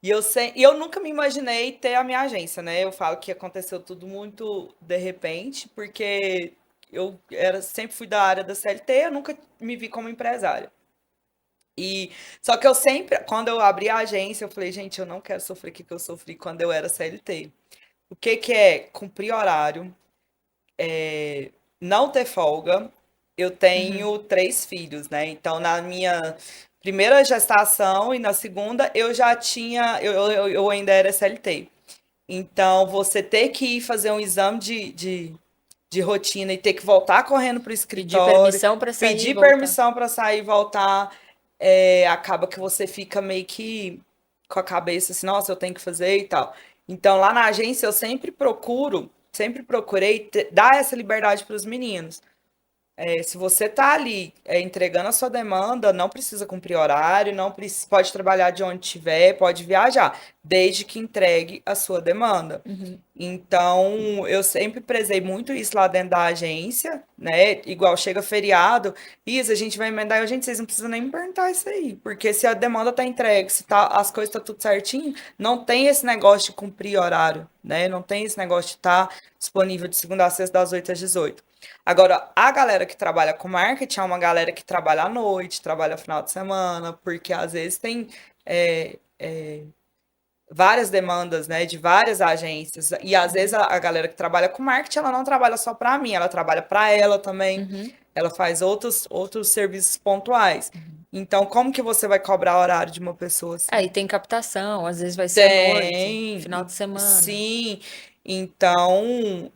E eu nunca me imaginei ter a minha agência, né? Eu falo que aconteceu tudo muito de repente, porque eu sempre fui da área da CLT, eu nunca me vi como empresária. Só que eu sempre, quando eu abri a agência, eu falei, gente, eu não quero sofrer o que eu sofri quando eu era CLT. O que é cumprir horário, não ter folga. Eu tenho 3 filhos, né? Então, na minha primeira gestação e na segunda, eu já tinha, eu ainda era CLT. Então, você ter que ir fazer um exame de rotina e ter que voltar correndo para o escritório. Pedir permissão para sair Pedir e voltar. permissão para sair e voltar. Acaba que você fica meio que com a cabeça assim, nossa, eu tenho que fazer e tal. Então, lá na agência, eu sempre procurei dar essa liberdade para os meninos. Se você está ali entregando a sua demanda, não precisa cumprir horário, não pode trabalhar de onde estiver, pode viajar, desde que entregue a sua demanda. Então, eu sempre prezei muito isso lá dentro da agência, né? Igual chega feriado, Isa, a gente vai emendar, gente, vocês não precisam nem me perguntar isso aí, porque se a demanda tá entregue, se tá, as coisas tá tudo certinho, não tem esse negócio de cumprir horário, né? Não tem esse negócio de estar disponível de segunda a sexta, das 8 às 18. Agora, a galera que trabalha com marketing é uma galera que trabalha à noite, trabalha final de semana, porque às vezes tem várias demandas, né, de várias agências. E às vezes a galera que trabalha com marketing, ela não trabalha só para mim, ela trabalha para ela também. Ela faz outros serviços pontuais. Então, como que você vai cobrar horário de uma pessoa assim? Aí tem captação, às vezes vai ser à noite, Tem, final de semana. sim. Então,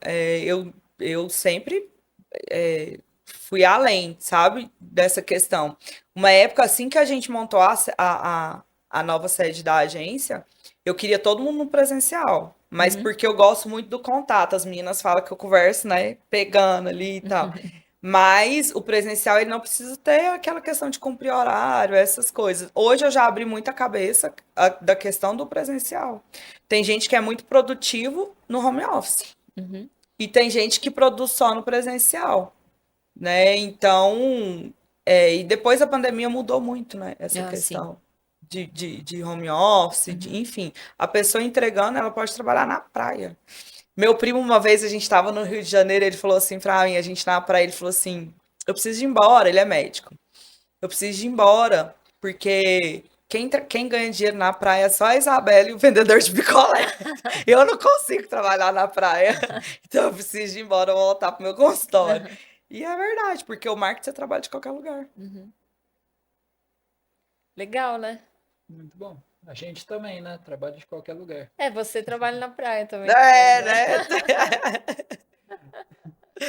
eu sempre fui além, sabe, dessa questão. Uma época assim que a gente montou a nova sede da agência, eu queria todo mundo no presencial, mas porque eu gosto muito do contato. As meninas falam que eu converso, né, pegando ali e tal. Mas o presencial, ele não precisa ter aquela questão de cumprir horário, essas coisas. Hoje eu já abri muita cabeça da questão do presencial. Tem gente que é muito produtivo no home office. E tem gente que produz só no presencial, né? Então, e depois a pandemia mudou muito, né? Essa questão de home office, enfim. A pessoa entregando, ela pode trabalhar na praia. Meu primo, uma vez, a gente estava no Rio de Janeiro, ele falou assim pra mim, a gente na praia, ele falou assim, eu preciso ir embora, ele é médico. Eu preciso ir embora, porque quem ganha dinheiro na praia é só a Isabela e o vendedor de picolé. Eu não consigo trabalhar na praia, então eu preciso ir embora, voltar pro meu consultório. E é verdade, porque o marketing você trabalha de qualquer lugar. Legal, né? Muito bom. A gente também, né? Trabalha de qualquer lugar. Você trabalha na praia também. Né?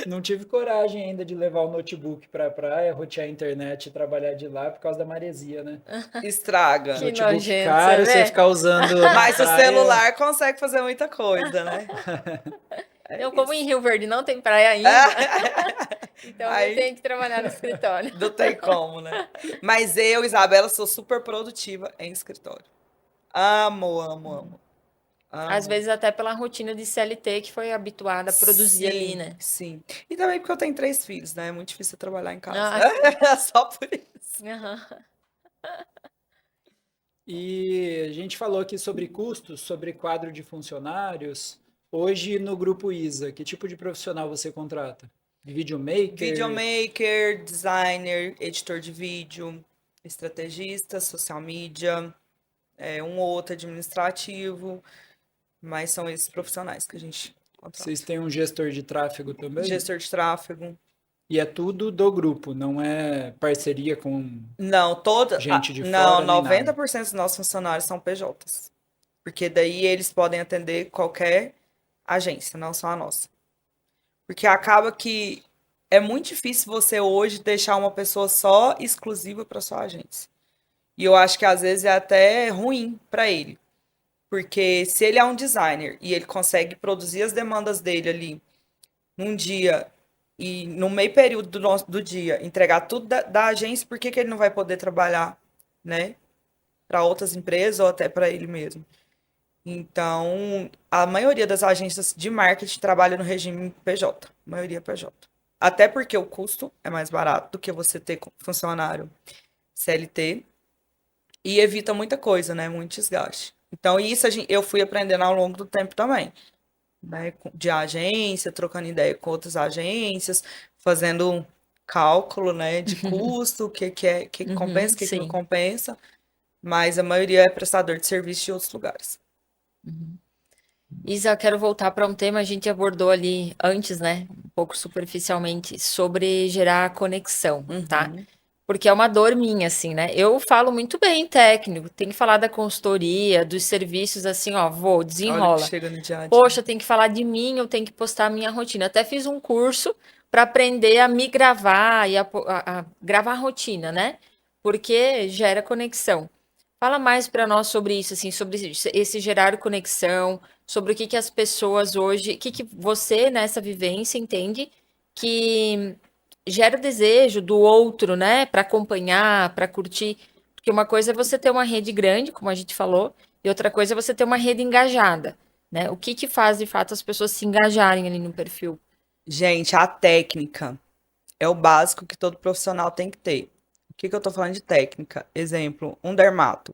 Não tive coragem ainda de levar o notebook pra praia, rotear a internet e trabalhar de lá por causa da maresia, né? Estraga. Que Notebook nojento, caro, você você vê? ficar usando na Mas o praia. celular consegue fazer muita coisa, né? Não, como em Rio Verde não tem praia ainda, então eu Aí- tenho que trabalhar no escritório. Não tem como, né? Mas eu, Isabela, sou super produtiva em escritório. Amo, amo, amo. Às vezes até pela rotina de CLT que foi habituada a produzir ali, né? Sim. E também porque eu tenho 3 filhos, né? É muito difícil trabalhar em casa. Só por isso. Aham. E a gente falou aqui sobre custos, sobre quadro de funcionários. Hoje no Grupo ISA, que tipo de profissional você contrata? Videomaker? Videomaker, designer, editor de vídeo, estrategista, social media, um ou outro administrativo, mas são esses profissionais que a gente contrata. Vocês têm um gestor de tráfego também? Gestor de tráfego. E é tudo do grupo, não é parceria com Não, gente de não, fora nem nada. 90% dos nossos funcionários são PJs. Porque daí eles podem atender qualquer agência, não só a nossa. Porque acaba que é muito difícil você hoje deixar uma pessoa só exclusiva para sua agência. E eu acho que às vezes é até ruim para ele. Porque se ele é um designer e ele consegue produzir as demandas dele ali num dia e no meio período do dia entregar tudo da agência, por que ele não vai poder trabalhar, né, para outras empresas ou até para ele mesmo? Então, a maioria das agências de marketing trabalha no regime PJ, a maioria é PJ. Até porque o custo é mais barato do que você ter funcionário CLT e evita muita coisa, né, muito desgaste. Então, isso eu fui aprendendo ao longo do tempo também. Né, de agência, trocando ideia com outras agências, fazendo um cálculo, né, de custo, o que compensa, o que não sim. compensa, mas a maioria é prestador de serviço de outros lugares. Isa, eu quero voltar para um tema, a gente abordou ali antes, né, um pouco superficialmente, sobre gerar conexão, tá? Porque é uma dor minha, assim, né? Eu falo muito bem técnico, tem que falar da consultoria, dos serviços, assim, ó, vou, Olha desenrola. que chega no dia a dia. Poxa, tem que falar de mim, eu tenho que postar a minha rotina. Até fiz um curso para aprender a me gravar e a gravar a rotina, né? Porque gera conexão. Fala mais para nós sobre isso, assim, sobre esse gerar conexão, sobre o que as pessoas hoje, o que você nessa vivência entende que gera o desejo do outro, né, para acompanhar, para curtir. Porque uma coisa é você ter uma rede grande, como a gente falou, e outra coisa é você ter uma rede engajada, né? O que que faz, de fato, as pessoas se engajarem ali no perfil? Gente, a técnica é o básico que todo profissional tem que ter. O que que eu tô falando de técnica? Exemplo, um dermato.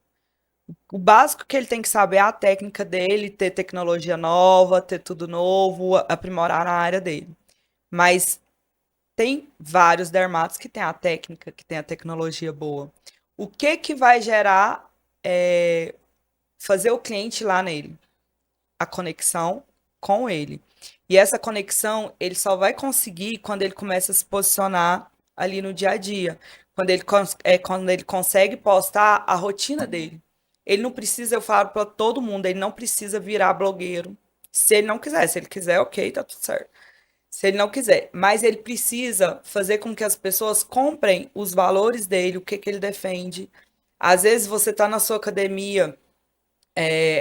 O básico que ele tem que saber é a técnica dele, ter tecnologia nova, ter tudo novo, aprimorar na área dele. Mas tem vários dermatos que têm a técnica, que têm a tecnologia boa. O que que vai gerar, fazer o cliente ir lá nele? A conexão com ele. E essa conexão ele só vai conseguir quando ele começa a se posicionar ali no dia a dia. Quando ele consegue postar a rotina dele. Ele não precisa, eu falo para todo mundo, ele não precisa virar blogueiro. Se ele não quiser, se ele quiser, ok, tá tudo certo. Se ele não quiser, mas ele precisa fazer com que as pessoas comprem os valores dele, o que que ele defende. Às vezes você está na sua academia,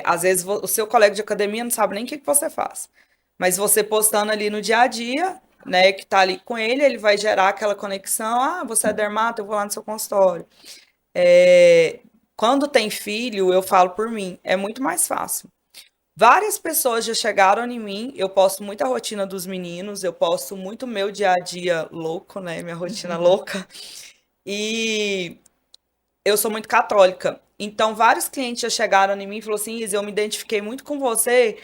às vezes o seu colega de academia não sabe nem o que que você faz. Mas você postando ali no dia a dia, né, que tá ali com ele, ele vai gerar aquela conexão. Ah, você é dermato, eu vou lá no seu consultório. É, quando tem filho, eu falo por mim, é muito mais fácil. Várias pessoas já chegaram em mim, eu posto muita rotina dos meninos, eu posto muito meu dia a dia louco, né, minha rotina louca. E eu sou muito católica. Então, vários clientes já chegaram em mim e falaram assim, Isa, eu me identifiquei muito com você,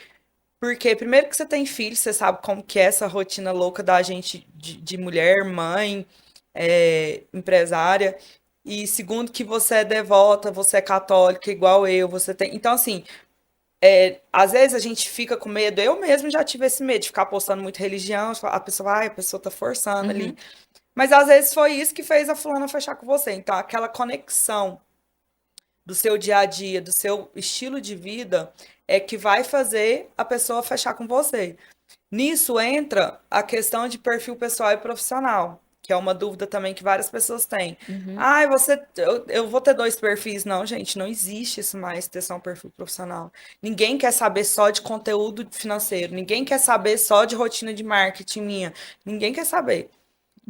porque primeiro que você tem filho, você sabe como que é essa rotina louca da gente de mulher, mãe, empresária. E segundo que você é devota, você é católica igual eu, você tem. Então, assim, às vezes a gente fica com medo, eu mesmo já tive esse medo de ficar postando muito religião, a pessoa, ai, a pessoa tá forçando ali. Mas às vezes foi isso que fez a fulana fechar com você. Então, aquela conexão do seu dia a dia, do seu estilo de vida, é que vai fazer a pessoa fechar com você. Nisso entra a questão de perfil pessoal e profissional, que é uma dúvida também que várias pessoas têm. Ah, eu vou ter dois perfis. Não, gente, não existe isso mais, ter só um perfil profissional. Ninguém quer saber só de conteúdo financeiro, ninguém quer saber só de rotina de marketing minha, ninguém quer saber.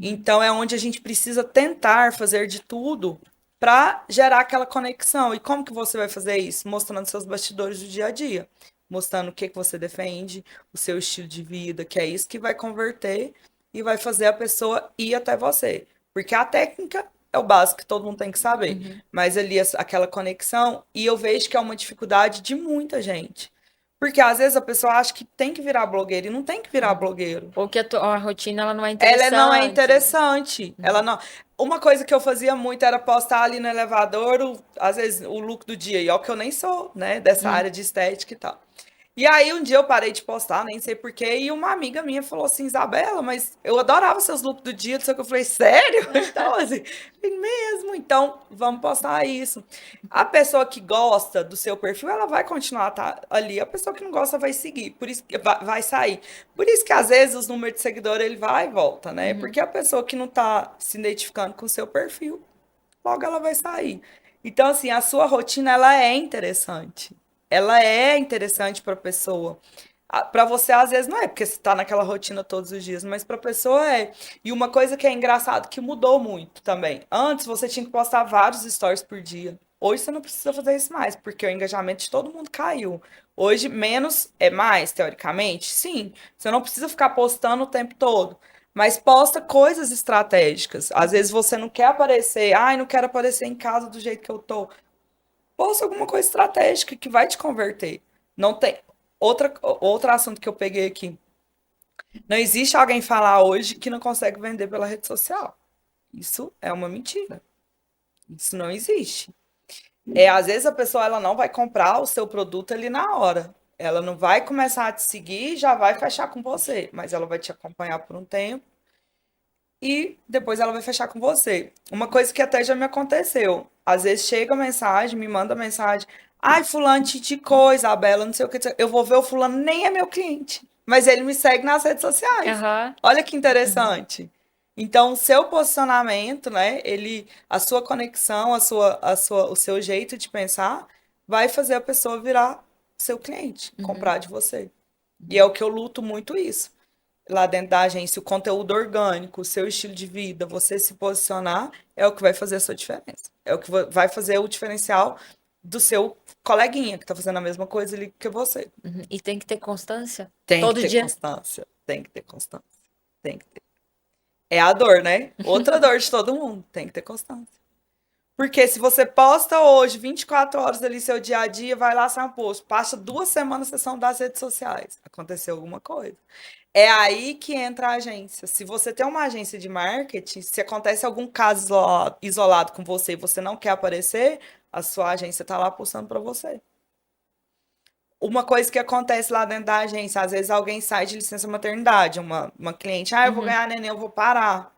Então é onde a gente precisa tentar fazer de tudo para gerar aquela conexão. E como que você vai fazer isso? Mostrando seus bastidores do dia a dia, mostrando o que que você defende, o seu estilo de vida, que é isso que vai converter e vai fazer a pessoa ir até você. Porque a técnica é o básico que todo mundo tem que saber, mas ali aquela conexão, e eu vejo que é uma dificuldade de muita gente. Porque às vezes a pessoa acha que tem que virar blogueiro e não tem que virar blogueiro. Ou que a rotina ela não é Ela não é interessante. interessante. Ela não. Uma coisa que eu fazia muito era postar ali no elevador, às vezes, o look do dia. E ó, que eu nem sou, né, dessa área de estética e tal. E aí um dia eu parei de postar, nem sei porquê, e uma amiga minha falou assim, Isabela, mas eu adorava seus looks do dia, só que eu falei, sério? Então, assim, falei, mesmo, então vamos postar isso. A pessoa que gosta do seu perfil, ela vai continuar ali, a pessoa que não gosta vai seguir, por isso que vai sair. Por isso que às vezes os números de seguidor ele vai e volta, né? Porque a pessoa que não tá se identificando com o seu perfil, logo ela vai sair. Então, assim, a sua rotina, ela é interessante. Ela é interessante para a pessoa. Para você, às vezes, não é, porque você está naquela rotina todos os dias, mas para a pessoa é. E uma coisa que é engraçado, que mudou muito também. Antes, você tinha que postar vários stories por dia. Hoje, você não precisa fazer isso mais, porque o engajamento de todo mundo caiu. Hoje, menos é mais, teoricamente? Sim. Você não precisa ficar postando o tempo todo. Mas posta coisas estratégicas. Às vezes você não quer aparecer, ai, não quero aparecer em casa do jeito que eu tô. Posta alguma coisa estratégica que vai te converter. Não tem. Outro assunto que eu peguei aqui. Não existe alguém falar hoje que não consegue vender pela rede social. Isso é uma mentira. Isso não existe. Às vezes a pessoa ela não vai comprar o seu produto ali na hora. Ela não vai começar a te seguir e já vai fechar com você, mas ela vai te acompanhar por um tempo e depois ela vai fechar com você. Uma coisa que até já me aconteceu. Às vezes chega mensagem, me manda mensagem. Ai, fulano te indicou, Isabela, não sei o que. Eu vou ver o fulano, nem é meu cliente. Mas ele me segue nas redes sociais. Olha que interessante. Então, o seu posicionamento, né? A sua conexão, o seu jeito de pensar, vai fazer a pessoa virar seu cliente, comprar de você. E é o que eu luto muito isso lá dentro da agência, o conteúdo orgânico, o seu estilo de vida, você se posicionar, é o que vai fazer a sua diferença. É o que vai fazer o diferencial do seu coleguinha que tá fazendo a mesma coisa ali que você. Uhum. E tem que ter constância. Tem Todo que ter dia. constância. Tem que ter constância. Tem que ter. É a dor, né? Outra dor de todo mundo. Tem que ter constância. Porque se você posta hoje 24 horas ali seu dia a dia, vai lá, sai um post. Passa 2 semanas você são das redes sociais. Aconteceu alguma coisa. É aí que entra a agência. Se você tem uma agência de marketing, se acontece algum caso isolado com você e você não quer aparecer, a sua agência tá lá postando para você. Uma coisa que acontece lá dentro da agência, às vezes alguém sai de licença maternidade, uma cliente, eu vou ganhar neném, eu vou parar.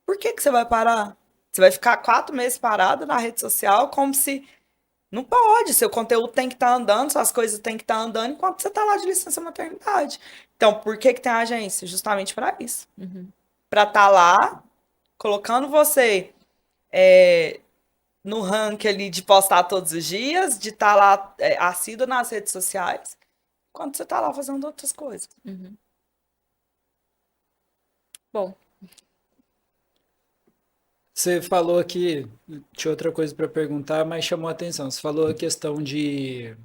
Por que você vai parar? Você vai ficar 4 meses parado na rede social como se... Não pode, seu conteúdo tem que estar andando, suas coisas têm que estar andando enquanto você está lá de licença maternidade. Então, por que tem a agência? Justamente para isso. Para estar lá, colocando você no ranking ali de postar todos os dias, de estar lá assíduo nas redes sociais, enquanto você está lá fazendo outras coisas. Bom, Você falou aqui, tinha outra coisa para perguntar, mas chamou a atenção. Você falou a questão de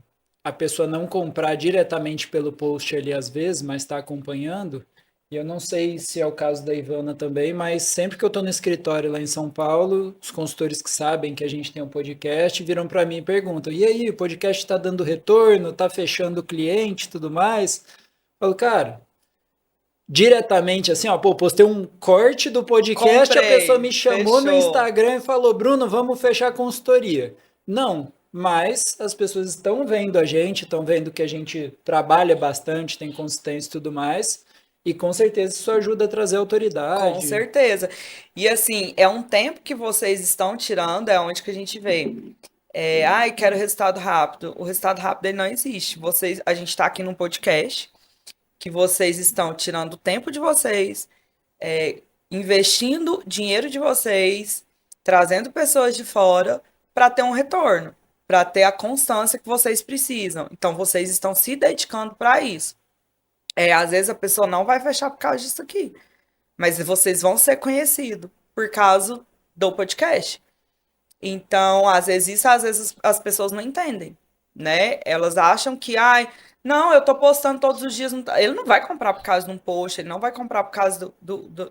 a pessoa não comprar diretamente pelo post ali às vezes, mas está acompanhando. E eu não sei se é o caso da Ivana também, mas sempre que eu estou no escritório lá em São Paulo, os consultores que sabem que a gente tem um podcast viram para mim e perguntam: e aí, o podcast está dando retorno, está fechando o cliente e tudo mais? Eu falo, cara, diretamente assim, ó, pô, postei um corte do podcast, a pessoa me chamou no Fechou. Instagram e falou: Bruno, vamos fechar a consultoria. Não, mas as pessoas estão vendo a gente, estão vendo que a gente trabalha bastante, tem consistência e tudo mais, e com certeza isso ajuda a trazer Com autoridade. certeza. E assim, é um tempo que vocês estão tirando, é onde que a gente vê. Quero resultado rápido. O resultado rápido ele não existe. A gente está aqui num podcast que vocês estão tirando o tempo de vocês, investindo dinheiro de vocês, trazendo pessoas de fora para ter um retorno, para ter a constância que vocês precisam. Então, vocês estão se dedicando para isso. Às vezes a pessoa não vai fechar por causa disso aqui, mas vocês vão ser conhecidos por causa do podcast. Então, às vezes as pessoas não entendem, né? Elas acham que, não, eu tô postando todos os dias. Ele não vai comprar por causa de um post, ele não vai comprar por causa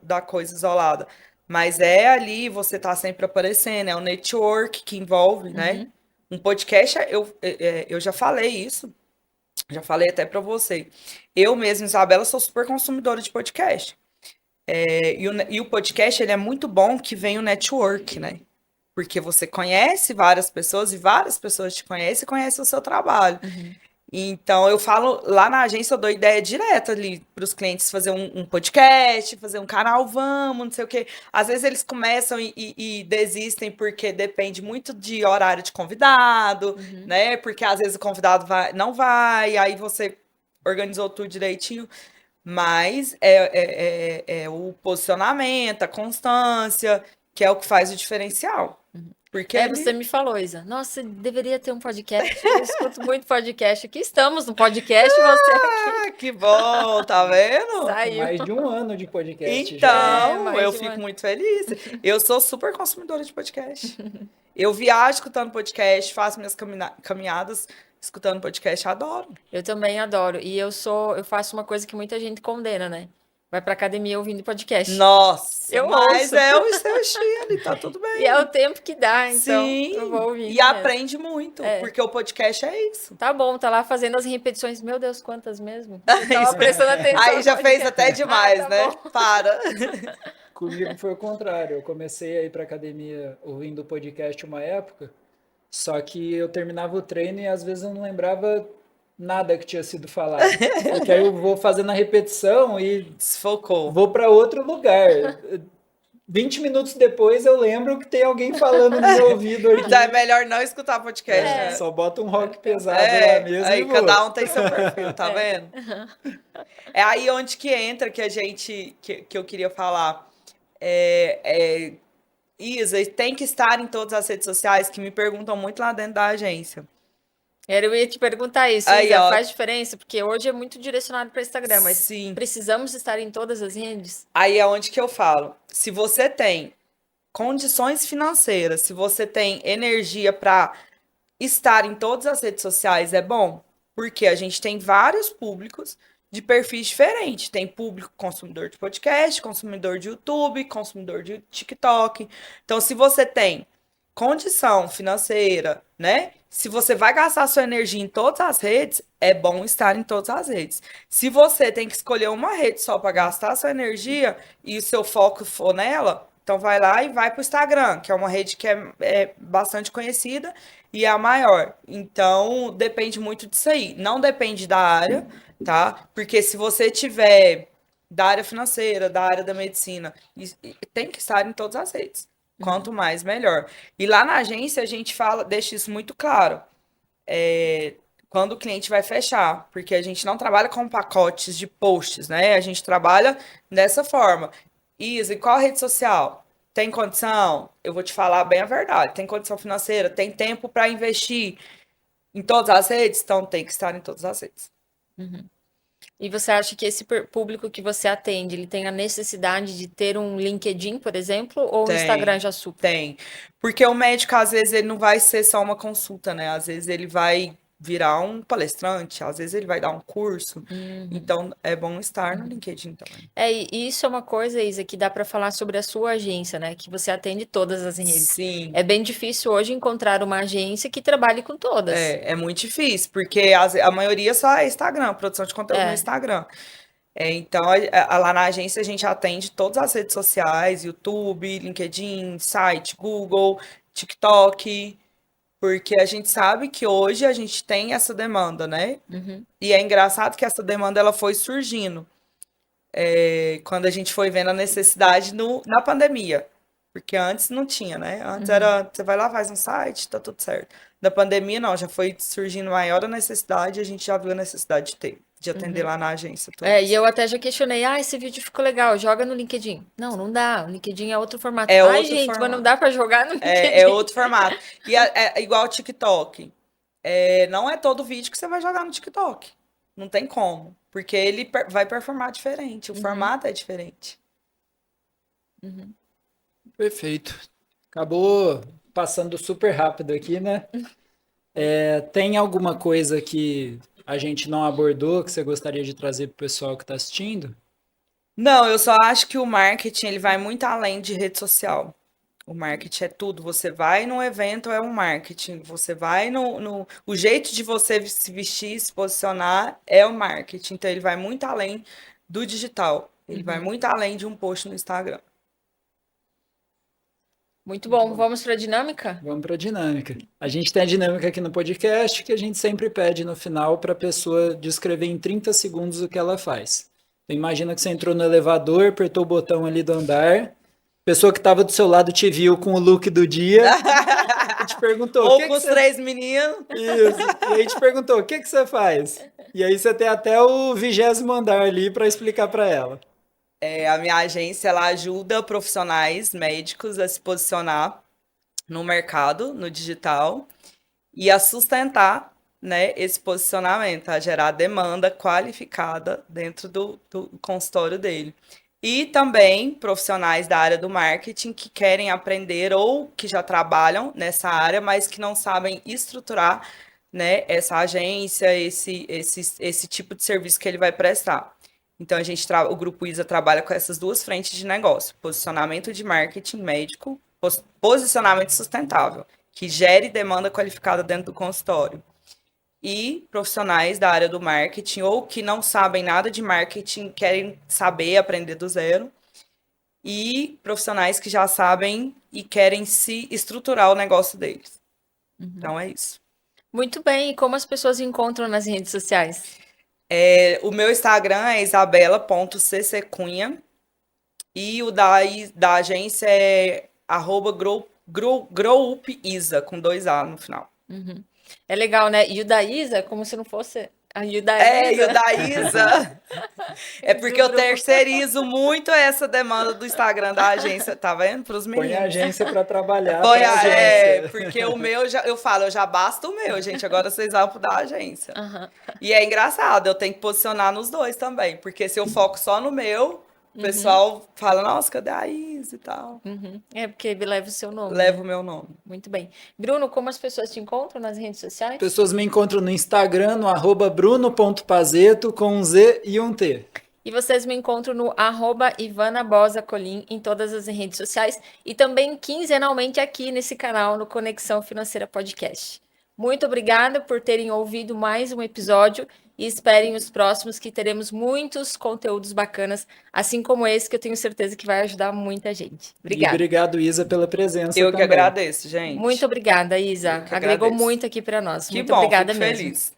da coisa isolada. Mas é ali, você tá sempre aparecendo, é o network que envolve, né? Um podcast, eu já falei isso, já falei até pra você. Eu mesma, Isabela, sou super consumidora de podcast. E o podcast, ele é muito bom que vem o network, né? Porque você conhece várias pessoas e várias pessoas te conhecem e conhecem o seu trabalho. Então, eu falo, lá na agência eu dou ideia direta ali para os clientes fazer um podcast, fazer um canal, vamos, não sei o quê. Às vezes eles começam e desistem porque depende muito de horário de convidado, né? Porque às vezes o convidado não vai, aí você organizou tudo direitinho. Mas é o posicionamento, a constância, que é o que faz o diferencial. Porque você me falou, Isa. Nossa, deveria ter um podcast. Eu escuto muito podcast. Aqui estamos no podcast, você aqui. Que bom, tá vendo? Saiu. Mais de um ano de podcast já. Então, mais eu de um fico ano. muito feliz. Eu sou super consumidora de podcast. Eu viajo escutando podcast, faço minhas caminhadas escutando podcast, adoro. Eu também adoro. E eu faço uma coisa que muita gente condena, né? Vai pra academia ouvindo podcast. Nossa, Eu mas ouço. é o seu estilo, e tá tudo bem. E é o tempo que dá, então Sim, eu vou ouvindo e mesmo. aprende muito, porque o podcast é isso. Tá bom, tá lá fazendo as repetições. Meu Deus, quantas mesmo? Eu tava prestando atenção. Aí no já fez podcast. até demais, tá né? bom. Para. Comigo foi o contrário. Eu comecei a ir para academia ouvindo o podcast uma época, só que eu terminava o treino e às vezes eu não lembrava nada que tinha sido falado. Porque aí eu vou fazendo a repetição e Desfocou. vou para outro lugar. 20 minutos depois eu lembro que tem alguém falando no meu ouvido aqui. Então é melhor não escutar podcast, né? Só bota um rock pesado lá mesmo aí e vou. cada um tem seu perfil, tá vendo? É aí onde que entra que que eu queria falar. Isa, tem que estar em todas as redes sociais, que me perguntam muito lá dentro da agência. Eu ia te perguntar isso, Aí, Isa, ó. faz diferença? Porque hoje é muito direcionado para Instagram, mas Sim. precisamos estar em todas as redes? Aí é onde que eu falo. Se você tem condições financeiras, se você tem energia para estar em todas as redes sociais é bom, porque a gente tem vários públicos de perfis diferentes. Tem público consumidor de podcast, consumidor de YouTube, consumidor de TikTok. Então, se você tem condição financeira, né? Se você vai gastar sua energia em todas as redes, é bom estar em todas as redes. Se você tem que escolher uma rede só para gastar sua energia e o seu foco for nela, então vai lá e vai para o Instagram, que é uma rede que é bastante conhecida e é a maior. Então, depende muito disso aí. Não depende da área, tá? Porque se você tiver da área financeira, da área da medicina, tem que estar em todas as redes. Quanto mais, melhor. E lá na agência a gente fala, deixa isso muito claro. Quando o cliente vai fechar, porque a gente não trabalha com pacotes de posts, né? A gente trabalha dessa forma. Isa, e qual rede social? Tem condição? Eu vou te falar bem a verdade. Tem condição financeira? Tem tempo para investir em todas as redes? Então tem que estar em todas as redes. E você acha que esse público que você atende, ele tem a necessidade de ter um LinkedIn, por exemplo, ou o Instagram já supre? Tem. Porque o médico, às vezes, ele não vai ser só uma consulta, né? Às vezes ele vai virar um palestrante, às vezes ele vai dar um curso. Então, é bom estar no LinkedIn também. E isso é uma coisa, Isa, que dá para falar sobre a sua agência, né? Que você atende todas as redes. Sim. É bem difícil hoje encontrar uma agência que trabalhe com todas. É muito difícil, porque a maioria só é Instagram, produção de conteúdo no Instagram. Então, lá na agência a gente atende todas as redes sociais, YouTube, LinkedIn, site, Google, TikTok, porque a gente sabe que hoje a gente tem essa demanda, né? E é engraçado que essa demanda ela foi surgindo quando a gente foi vendo a necessidade na pandemia. Porque antes não tinha, né? Antes era, você vai lá, faz um site, tá tudo certo. Da pandemia, não, já foi surgindo maior a necessidade, a gente já viu a necessidade de atender lá na agência. E eu até já questionei, esse vídeo ficou legal, joga no LinkedIn. Não dá, o LinkedIn é outro formato. Gente, mas não dá pra jogar no LinkedIn. É outro formato. E é igual o TikTok. Não é todo vídeo que você vai jogar no TikTok. Não tem como. Porque ele vai performar diferente, o formato é diferente. Perfeito. Acabou passando super rápido aqui, né? Tem alguma coisa que a gente não abordou que você gostaria de trazer para o pessoal que está assistindo? Não, eu só acho que o marketing ele vai muito além de rede social. O marketing é tudo. Você vai num evento, é um marketing. Você vai o jeito de você se vestir, se posicionar, é o marketing. Então, ele vai muito além do digital. Ele vai muito além de um post no Instagram. Muito bom. Vamos para a dinâmica? Vamos para a dinâmica. A gente tem a dinâmica aqui no podcast que a gente sempre pede no final para a pessoa descrever em 30 segundos o que ela faz. Então, imagina que você entrou no elevador, apertou o botão ali do andar, a pessoa que estava do seu lado te viu com o look do dia e te perguntou... Ou com os 3 meninos. Isso. E aí te perguntou, o que você faz? E aí você tem até o 20º andar ali para explicar para ela. A minha agência ela ajuda profissionais médicos a se posicionar no mercado, no digital, e a sustentar, né, esse posicionamento, a gerar demanda qualificada dentro do consultório dele. E também profissionais da área do marketing que querem aprender ou que já trabalham nessa área, mas que não sabem estruturar, né, essa agência, esse tipo de serviço que ele vai prestar. Então, o Grupo ISA trabalha com essas duas frentes de negócio: posicionamento de marketing médico, posicionamento sustentável, que gere demanda qualificada dentro do consultório. E profissionais da área do marketing, ou que não sabem nada de marketing, querem saber, aprender do zero. E profissionais que já sabem e querem se estruturar o negócio deles. Então, é isso. Muito bem. E como as pessoas encontram nas redes sociais? O meu Instagram é isabela.ccunha e o da agência é @growupisa, com 2A no final. É legal, né? E o da Isa, como se não fosse a Yuda E o da Isa. É porque eu terceirizo muito essa demanda do Instagram da agência, tá vendo? Para os meninos. Põe a agência para trabalhar. Porque o meu, eu já basta o meu, gente. Agora vocês vão pro da agência. E é engraçado, eu tenho que posicionar nos dois também. Porque se eu foco só no meu, O pessoal fala, nossa, cadê a Isa e tal. É porque leva o seu nome. Leva o meu nome. Muito bem. Bruno, como as pessoas te encontram nas redes sociais? Pessoas me encontram no Instagram, no @bruno.pazeto, com um Z e um T. E vocês me encontram no @IvanaBosaColim em todas as redes sociais e também quinzenalmente aqui nesse canal no Conexão Financeira Podcast. Muito obrigada por terem ouvido mais um episódio e esperem os próximos que teremos muitos conteúdos bacanas, assim como esse que eu tenho certeza que vai ajudar muita gente. E Obrigada. obrigado, Isa, pela presença Eu que também. agradeço, gente. Muito obrigada, Isa. Eu que Agregou agradeço. muito aqui para nós. Que Muito bom, obrigada fico mesmo. feliz.